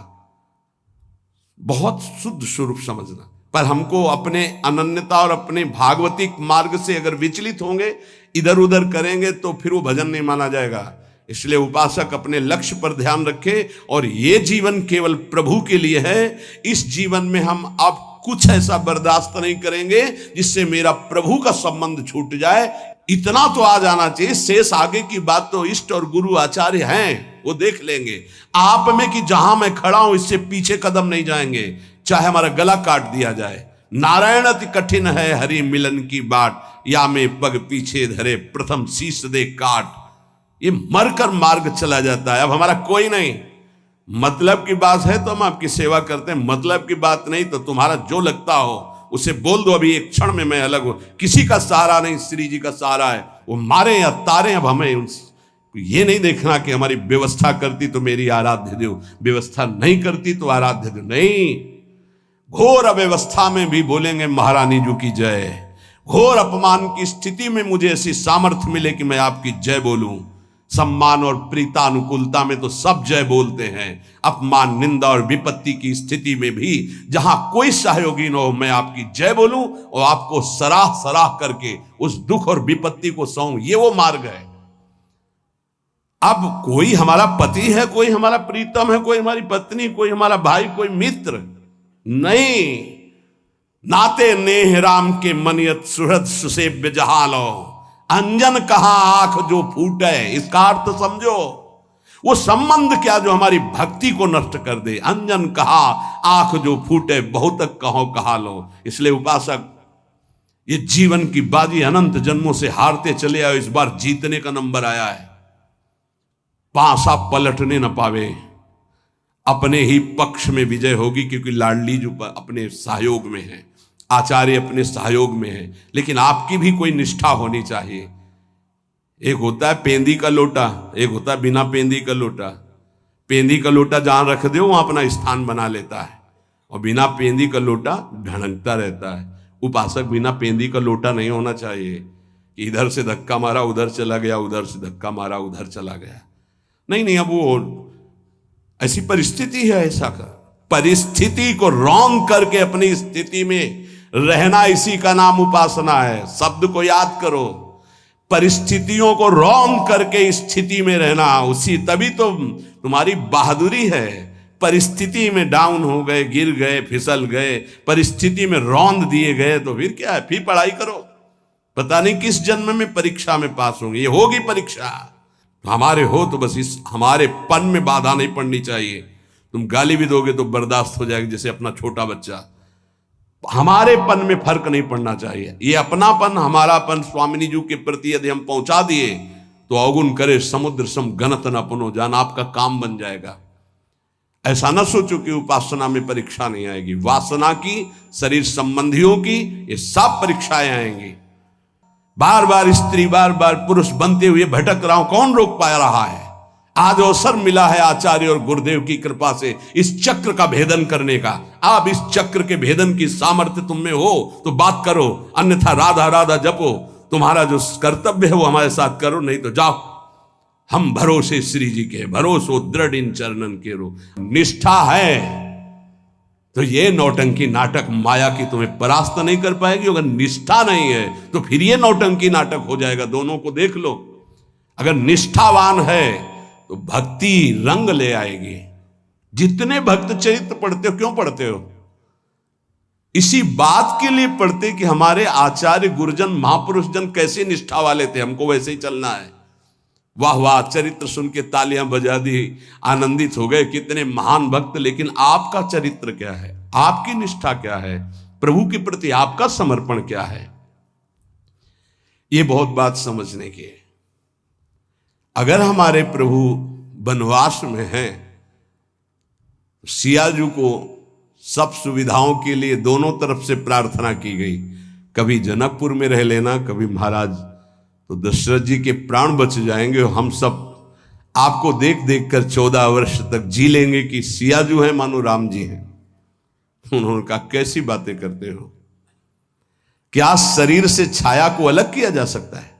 बहुत शुद्ध स्वरूप समझना। पर हमको अपने अनन्यता और अपने भागवतिक मार्ग से अगर विचलित होंगे, इधर उधर करेंगे, तो फिर वो भजन नहीं माना जाएगा। इसलिए उपासक अपने लक्ष्य पर ध्यान रखे, और ये जीवन केवल प्रभु के लिए है। इस जीवन में हम अब कुछ ऐसा बर्दाश्त नहीं करेंगे जिससे मेरा प्रभु का संबंध छूट जाए। इतना तो आ जाना चाहिए, शेष आगे की बात तो इष्ट और गुरु आचार्य हैं, वो देख लेंगे। आप में कि जहां मैं खड़ा हूं इससे पीछे कदम नहीं जाएंगे, चाहे हमारा गला काट दिया जाए। नारायण अति कठिन है हरि मिलन की बाट, या में पग पीछे धरे प्रथम शीश दे काट। ये मरकर मार्ग चला जाता है। अब हमारा कोई नहीं, मतलब की बात है तो हम आपकी सेवा करते हैं, मतलब की बात नहीं तो तुम्हारा जो लगता हो उसे बोल दो, अभी एक क्षण में मैं अलग हूं। किसी का सहारा नहीं, श्री जी का सहारा है। वो मारे या तारे, अब हमें ये नहीं देखना कि हमारी व्यवस्था करती तो मेरी आराध्य देव, व्यवस्था नहीं करती तो आराध्य देव नहीं। घोर अव्यवस्था में भी बोलेंगे महारानी जी की जय। घोर अपमान की स्थिति में मुझे ऐसी सामर्थ्य मिले कि मैं आपकी जय बोलूं। सम्मान और प्रीतानुकूलता में तो सब जय बोलते हैं। अपमान, निंदा और विपत्ति की स्थिति में भी जहां कोई सहयोगी न हो, मैं आपकी जय बोलूं और आपको सराह सराह करके उस दुख और विपत्ति को सहूं। ये वो मार्ग है। अब कोई हमारा पति है, कोई हमारा प्रीतम है, कोई हमारी पत्नी, कोई हमारा भाई, कोई मित्र नहीं। नाते नेह राम के मनियत सुहृद सुसेव्य जहालो, अंजन कहा आंख जो फूटे। इसका अर्थ समझो, वो संबंध क्या जो हमारी भक्ति को नष्ट कर दे। अंजन कहा आंख जो फूटे, बहुत कहो कहा लो। इसलिए उपासक, ये जीवन की बाजी अनंत जन्मों से हारते चले आए, इस बार जीतने का नंबर आया है। पासा पलटने न पावे, अपने ही पक्ष में विजय होगी, क्योंकि लाडली जो अपने सहयोग में है, आचार्य अपने सहयोग में है। लेकिन आपकी भी कोई निष्ठा होनी चाहिए। एक होता है पेंदी का लोटा, एक होता है बिना पेंदी का लोटा। पेंदी का लोटा जहां रख दो वहां अपना स्थान बना लेता है, और बिना पेंदी का लोटा ढड़कता रहता है। उपासक बिना पेंदी का लोटा नहीं होना चाहिए, इधर से धक्का मारा उधर चला गया, उधर से धक्का मारा उधर चला गया। नहीं, अब वो ऐसी परिस्थिति है। ऐसा कर परिस्थिति को रॉन्ग करके अपनी स्थिति में रहना, इसी का नाम उपासना है। शब्द को याद करो, परिस्थितियों को रॉन्ग करके स्थिति में रहना, उसी तभी तो तुम्हारी बहादुरी है। परिस्थिति में डाउन हो गए, गिर गए, फिसल गए, परिस्थिति में रौंद दिए गए तो फिर क्या है? फिर पढ़ाई करो, पता नहीं किस जन्म में परीक्षा में पास होंगे। ये होगी परीक्षा, हमारे हो तो बस इस हमारे पन में बाधा नहीं पड़नी चाहिए। तुम गाली भी दोगे तो बर्दाश्त हो जाएगी, जैसे अपना छोटा बच्चा। हमारे पन में फर्क नहीं पड़ना चाहिए। ये अपनापन, हमारापन स्वामिनी जी के प्रति यदि हम पहुंचा दिए तो अवगुण करे समुद्र सम गणत न अपनो जान, आपका काम बन जाएगा। ऐसा न सोचो कि उपासना में परीक्षा नहीं आएगी। वासना की, शरीर संबंधियों की, ये सब परीक्षाएं आएंगी। बार बार स्त्री, बार बार पुरुष बनते हुए भटक रहा हूं, कौन रोक पा रहा है? आज अवसर मिला है आचार्य और गुरुदेव की कृपा से इस चक्र का भेदन करने का। अब इस चक्र के भेदन की सामर्थ्य तुम में हो तो बात करो, अन्यथा राधा राधा जपो। तुम्हारा जो कर्तव्य है वो हमारे साथ करो, नहीं तो जाओ। हम भरोसे श्री जी के, भरोसो दृढ़ इन चरणन के रो। निष्ठा है तो ये नौटंकी नाटक माया की तुम्हें परास्त नहीं कर पाएगी। अगर निष्ठा नहीं है तो फिर ये नौटंकी नाटक हो जाएगा। दोनों को देख लो। अगर निष्ठावान है तो भक्ति रंग ले आएगी। जितने भक्त चरित्र पढ़ते हो, क्यों पढ़ते हो? इसी बात के लिए पढ़ते कि हमारे आचार्य गुरुजन महापुरुष जन कैसे निष्ठा वाले थे, हमको वैसे ही चलना है। वाह वाह, चरित्र सुन के तालियां बजा दी, आनंदित हो गए, कितने महान भक्त। लेकिन आपका चरित्र क्या है? आपकी निष्ठा क्या है? प्रभु के प्रति आपका समर्पण क्या है? ये बहुत बात समझने की है। अगर हमारे प्रभु वनवास में हैं, सियाजू को सब सुविधाओं के लिए दोनों तरफ से प्रार्थना की गई। कभी जनकपुर में रह लेना, कभी महाराज, तो दशरथ जी के प्राण बच जाएंगे और हम सब आपको देख देख कर 14 वर्ष तक जी लेंगे कि सियाजू है मानो राम जी हैं। उन्होंने कहा कैसी बातें करते हो? क्या शरीर से छाया को अलग किया जा सकता है?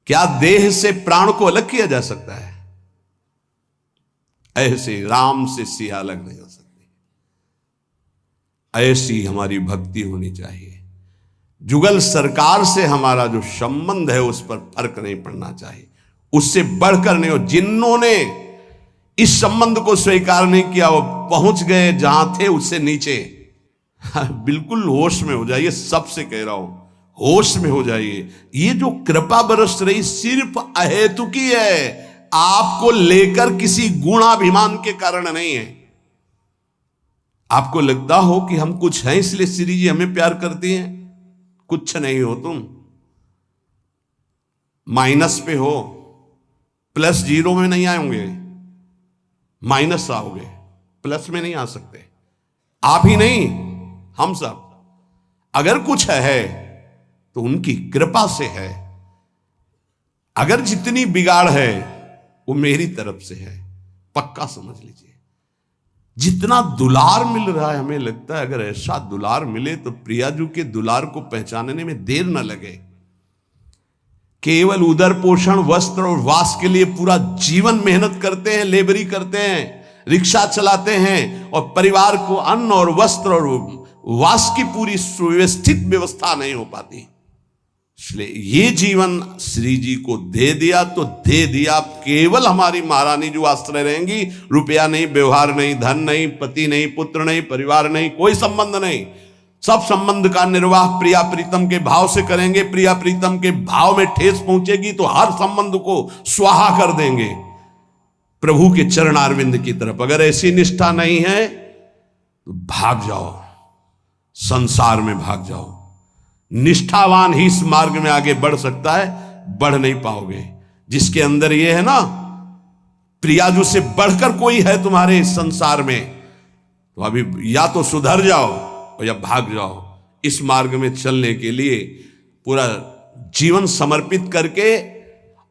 क्या देह से प्राण को अलग किया जा सकता है? ऐसे राम से सिया अलग नहीं हो सकती। ऐसी हमारी भक्ति होनी चाहिए। जुगल सरकार से हमारा जो संबंध है उस पर फर्क नहीं पड़ना चाहिए, उससे बढ़कर नहीं हो। जिन्होंने इस संबंध को स्वीकार नहीं किया वो पहुंच गए जहां थे उससे नीचे। बिल्कुल होश में हो जाइए, सबसे कह रहा हूं, होश में हो जाइए। ये जो कृपा बरस रही सिर्फ अहेतुकी है, आपको लेकर किसी गुणाभिमान के कारण नहीं है। आपको लगता हो कि हम कुछ हैं इसलिए श्री जी हमें प्यार करती हैं? कुछ नहीं हो तुम, माइनस पे हो, प्लस जीरो में नहीं आएंगे, माइनस आओगे, प्लस में नहीं आ सकते। आप ही नहीं, हम सब। अगर कुछ है तो उनकी कृपा से है, अगर जितनी बिगाड़ है वो मेरी तरफ से है, पक्का समझ लीजिए। जितना दुलार मिल रहा है, हमें लगता है अगर ऐसा दुलार मिले तो प्रियाजू के दुलार को पहचानने में देर न लगे। केवल उदर पोषण, वस्त्र और वास के लिए पूरा जीवन मेहनत करते हैं, लेबरी करते हैं, रिक्शा चलाते हैं, और परिवार को अन्न और वस्त्र और वास की पूरी सुव्यवस्थित व्यवस्था नहीं हो पाती। इसलिए ये जीवन श्री जी को दे दिया तो दे दिया। केवल हमारी महारानी जो आश्रय रहेंगी, रुपया नहीं, व्यवहार नहीं, धन नहीं, पति नहीं, पुत्र नहीं, परिवार नहीं, कोई संबंध नहीं। सब संबंध का निर्वाह प्रिया प्रीतम के भाव से करेंगे। प्रिया प्रीतम के भाव में ठेस पहुंचेगी तो हर संबंध को स्वाहा कर देंगे प्रभु के चरणारविंद की तरफ। अगर ऐसी निष्ठा नहीं है तो भाग जाओ, संसार में भाग जाओ। निष्ठावान ही इस मार्ग में आगे बढ़ सकता है, बढ़ नहीं पाओगे। जिसके अंदर ये है ना, प्रियाजू से बढ़कर कोई है तुम्हारे इस संसार में, तो अभी या तो सुधर जाओ और या भाग जाओ। इस मार्ग में चलने के लिए पूरा जीवन समर्पित करके,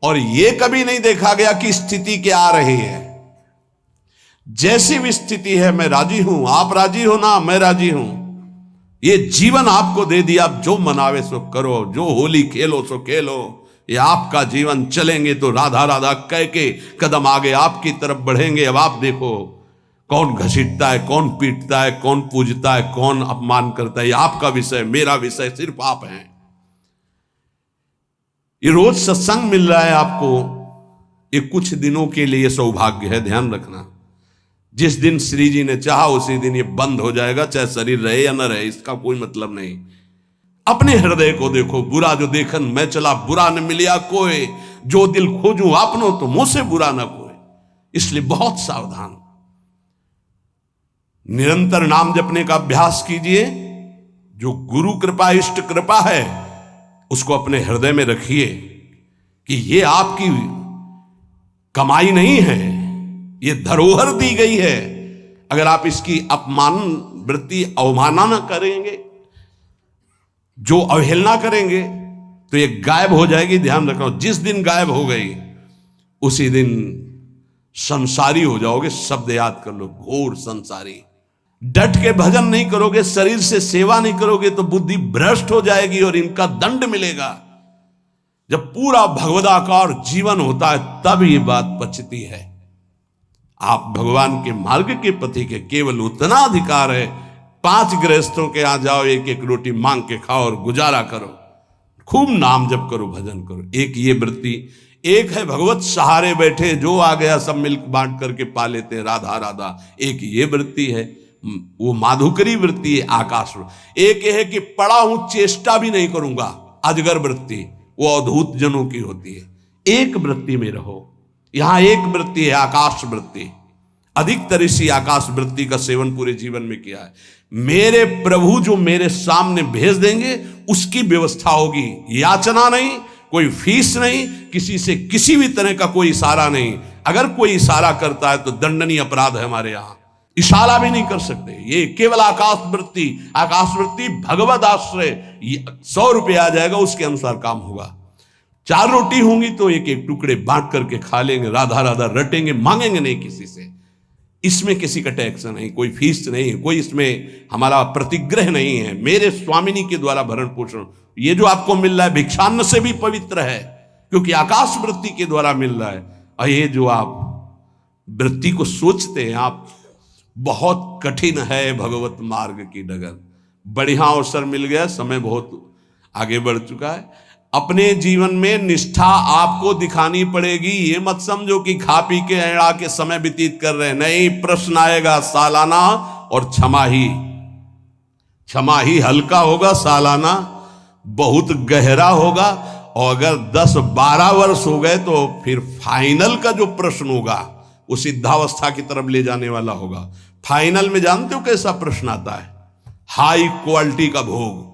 और ये कभी नहीं देखा गया कि स्थिति क्या आ रही है। जैसी भी स्थिति है मैं राजी हूं, आप राजी हो ना, मैं राजी हूं। ये जीवन आपको दे दिया, आप जो मनावे सो करो, जो होली खेलो सो खेलो, ये आपका जीवन। चलेंगे तो राधा राधा कह के कदम आगे आपकी तरफ बढ़ेंगे। अब आप देखो कौन घसीटता है, कौन पीटता है, कौन पूजता है, कौन अपमान करता है, ये आपका विषय, मेरा विषय सिर्फ आप हैं। ये रोज सत्संग मिल रहा है आपको, ये कुछ दिनों के लिए सौभाग्य है, ध्यान रखना। जिस दिन श्री जी ने चाहा उसी दिन ये बंद हो जाएगा, चाहे शरीर रहे या न रहे, इसका कोई मतलब नहीं। अपने हृदय को देखो, बुरा जो देखन मैं चला बुरा न मिलिया कोई, जो दिल खोजूं आपनो तो मुझसे बुरा ना कोई। इसलिए बहुत सावधान, निरंतर नाम जपने का अभ्यास कीजिए। जो गुरु कृपा, इष्ट कृपा है, उसको अपने हृदय में रखिए कि ये आपकी कमाई नहीं है, ये धरोहर दी गई है। अगर आप इसकी अपमान वृत्ति, अवमानना करेंगे, जो अवहेलना करेंगे, तो ये गायब हो जाएगी। ध्यान रखो, जिस दिन गायब हो गई उसी दिन संसारी हो जाओगे। शब्द याद कर लो, घोर संसारी। डट के भजन नहीं करोगे, शरीर से सेवा नहीं करोगे तो बुद्धि भ्रष्ट हो जाएगी और इनका दंड मिलेगा। जब पूरा भगवदाकार जीवन होता है तब ये बात पचती है। आप भगवान के मार्ग के पति के केवल उतना अधिकार है, 5 गृहस्थों के यहां जाओ, एक एक रोटी मांग के खाओ और गुजारा करो, खूब नाम जप करो, भजन करो। एक ये वृत्ति। एक है भगवत सहारे बैठे, जो आ गया सब मिल्क बांट करके पा लेते हैं, राधा राधा। एक ये वृत्ति है, वो माधुकरी वृत्ति है, आकाश। एक है कि पड़ा हूं चेष्टा भी नहीं करूंगा, अजगर वृत्ति, वो अद्भुत जनों की होती है। एक वृत्ति में रहो। यहां एक वृत्ति है, आकाश वृत्ति। अधिकतर इसी आकाश वृत्ति का सेवन पूरे जीवन में किया है। मेरे प्रभु जो मेरे सामने भेज देंगे उसकी व्यवस्था होगी। याचना नहीं, कोई फीस नहीं, किसी से किसी भी तरह का कोई इशारा नहीं। अगर कोई इशारा करता है तो दंडनीय अपराध है हमारे यहां। इशारा भी नहीं कर सकते। ये केवल आकाश वृत्ति। आकाश वृत्ति भगवत आश्रय। 100 रुपये आ जाएगा, उसके अनुसार काम होगा। 4 रोटी होंगी तो एक एक टुकड़े बांट करके खा लेंगे, राधा राधा रटेंगे, मांगेंगे नहीं किसी से। इसमें किसी का टैक्स नहीं, कोई फीस नहीं, कोई इसमें हमारा प्रतिग्रह नहीं है। मेरे स्वामिनी के द्वारा भरण पोषण। ये जो आपको मिल रहा है भिक्षान्न से भी पवित्र है, क्योंकि आकाश वृत्ति के द्वारा मिल रहा है। और ये जो आप वृत्ति को सोचते हैं आप, बहुत कठिन है भगवत मार्ग की डगर। बढ़िया अवसर मिल गया, समय बहुत आगे बढ़ चुका है। अपने जीवन में निष्ठा आपको दिखानी पड़ेगी। ये मत समझो कि खा पी के एड़ा के समय व्यतीत कर रहे हैं। नहीं, प्रश्न आएगा सालाना, और क्षमा ही हल्का होगा, सालाना बहुत गहरा होगा। और अगर 10-12 वर्ष हो गए तो फिर फाइनल का जो प्रश्न होगा वो सिद्धावस्था की तरफ ले जाने वाला होगा। फाइनल में जानते हो कैसा प्रश्न आता है? हाई क्वालिटी का भोग।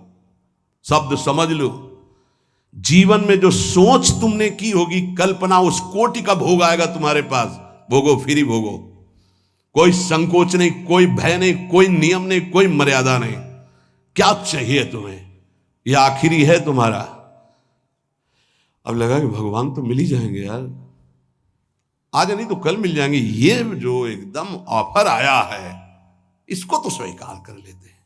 शब्द समझ लो, जीवन में जो सोच तुमने की होगी, कल्पना, उस कोटि का भोग आएगा तुम्हारे पास। भोगो, फ्री भोगो, कोई संकोच नहीं, कोई भय नहीं, कोई नियम नहीं, कोई मर्यादा नहीं। क्या चाहिए तुम्हें, यह आखिरी है तुम्हारा। अब लगा कि भगवान तो मिल ही जाएंगे यार, आज नहीं तो कल मिल जाएंगे। ये जो एकदम ऑफर आया है, इसको तो स्वीकार कर लेते हैं।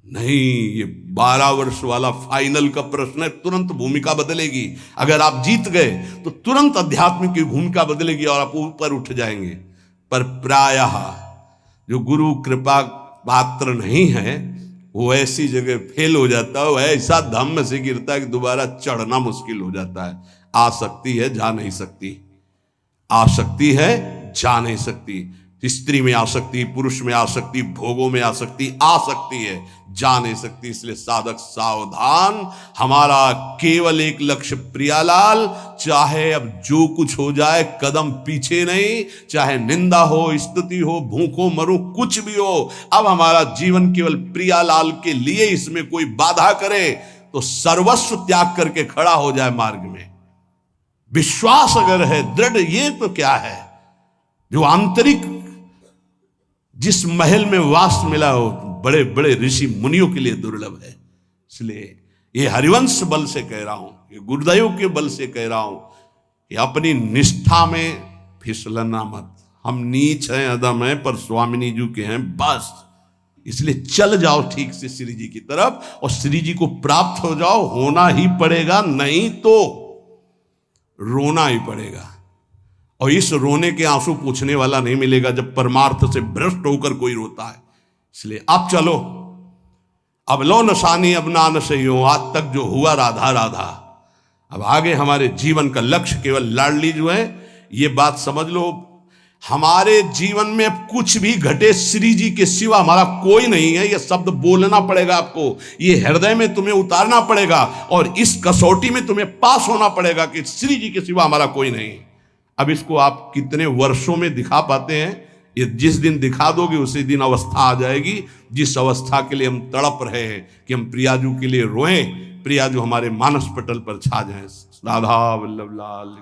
नहीं, ये 12 वर्ष वाला फाइनल का प्रश्न है, तुरंत भूमिका बदलेगी। अगर आप जीत गए तो तुरंत अध्यात्म की भूमिका बदलेगी और आप ऊपर उठ जाएंगे। पर प्रायः जो गुरु कृपा पात्र नहीं है, वो ऐसी जगह फेल हो जाता है, वो ऐसा धम्म से गिरता है कि दोबारा चढ़ना मुश्किल हो जाता है। आ सकती है, जा नहीं सकती, आ सकती है, जा नहीं सकती। स्त्री में आ सकती, पुरुष में आ सकती, भोगों में आ सकती, आ सकती है, जा नहीं सकती। इसलिए साधक सावधान, हमारा केवल एक लक्ष्य प्रियालाल। चाहे अब जो कुछ हो जाए, कदम पीछे नहीं। चाहे निंदा हो, स्तुति हो, भूखो मरो, कुछ भी हो, अब हमारा जीवन केवल प्रियालाल के लिए। इसमें कोई बाधा करे तो सर्वस्व त्याग करके खड़ा हो जाए मार्ग में। विश्वास अगर है दृढ़, ये तो क्या है जो आंतरिक, जिस महल में वास मिला हो बड़े बड़े ऋषि मुनियों के लिए दुर्लभ है। इसलिए ये हरिवंश बल से कह रहा हूं, ये गुरुदेव के बल से कह रहा हूं, ये अपनी निष्ठा में फिसलना मत। हम नीच हैं, अदम हैं, पर स्वामिनी जी के हैं बस। इसलिए चल जाओ ठीक से श्री जी की तरफ और श्री जी को प्राप्त हो जाओ। होना ही पड़ेगा, नहीं तो रोना ही पड़ेगा। और इस रोने के आंसू पूछने वाला नहीं मिलेगा जब परमार्थ से भ्रष्ट होकर कोई रोता है। इसलिए अब चलो, अब लो नशानी, अब ना नशे हो। आज तक जो हुआ राधा राधा, अब आगे हमारे जीवन का लक्ष्य केवल लाडली जो है। ये बात समझ लो, हमारे जीवन में अब कुछ भी घटे, श्री जी के सिवा हमारा कोई नहीं है। यह शब्द बोलना पड़ेगा आपको, ये हृदय में तुम्हें उतारना पड़ेगा और इस कसौटी में तुम्हें पास होना पड़ेगा कि श्री जी के सिवा हमारा कोई नहीं। अब इसको आप कितने वर्षों में दिखा पाते हैं? ये जिस दिन दिखा दोगे उसी दिन अवस्था आ जाएगी, जिस अवस्था के लिए हम तड़प रहे हैं कि हम प्रियाजू के लिए रोएं, प्रियाजू हमारे मानस पटल पर छा जाएं। राधा वल्लभ लाल।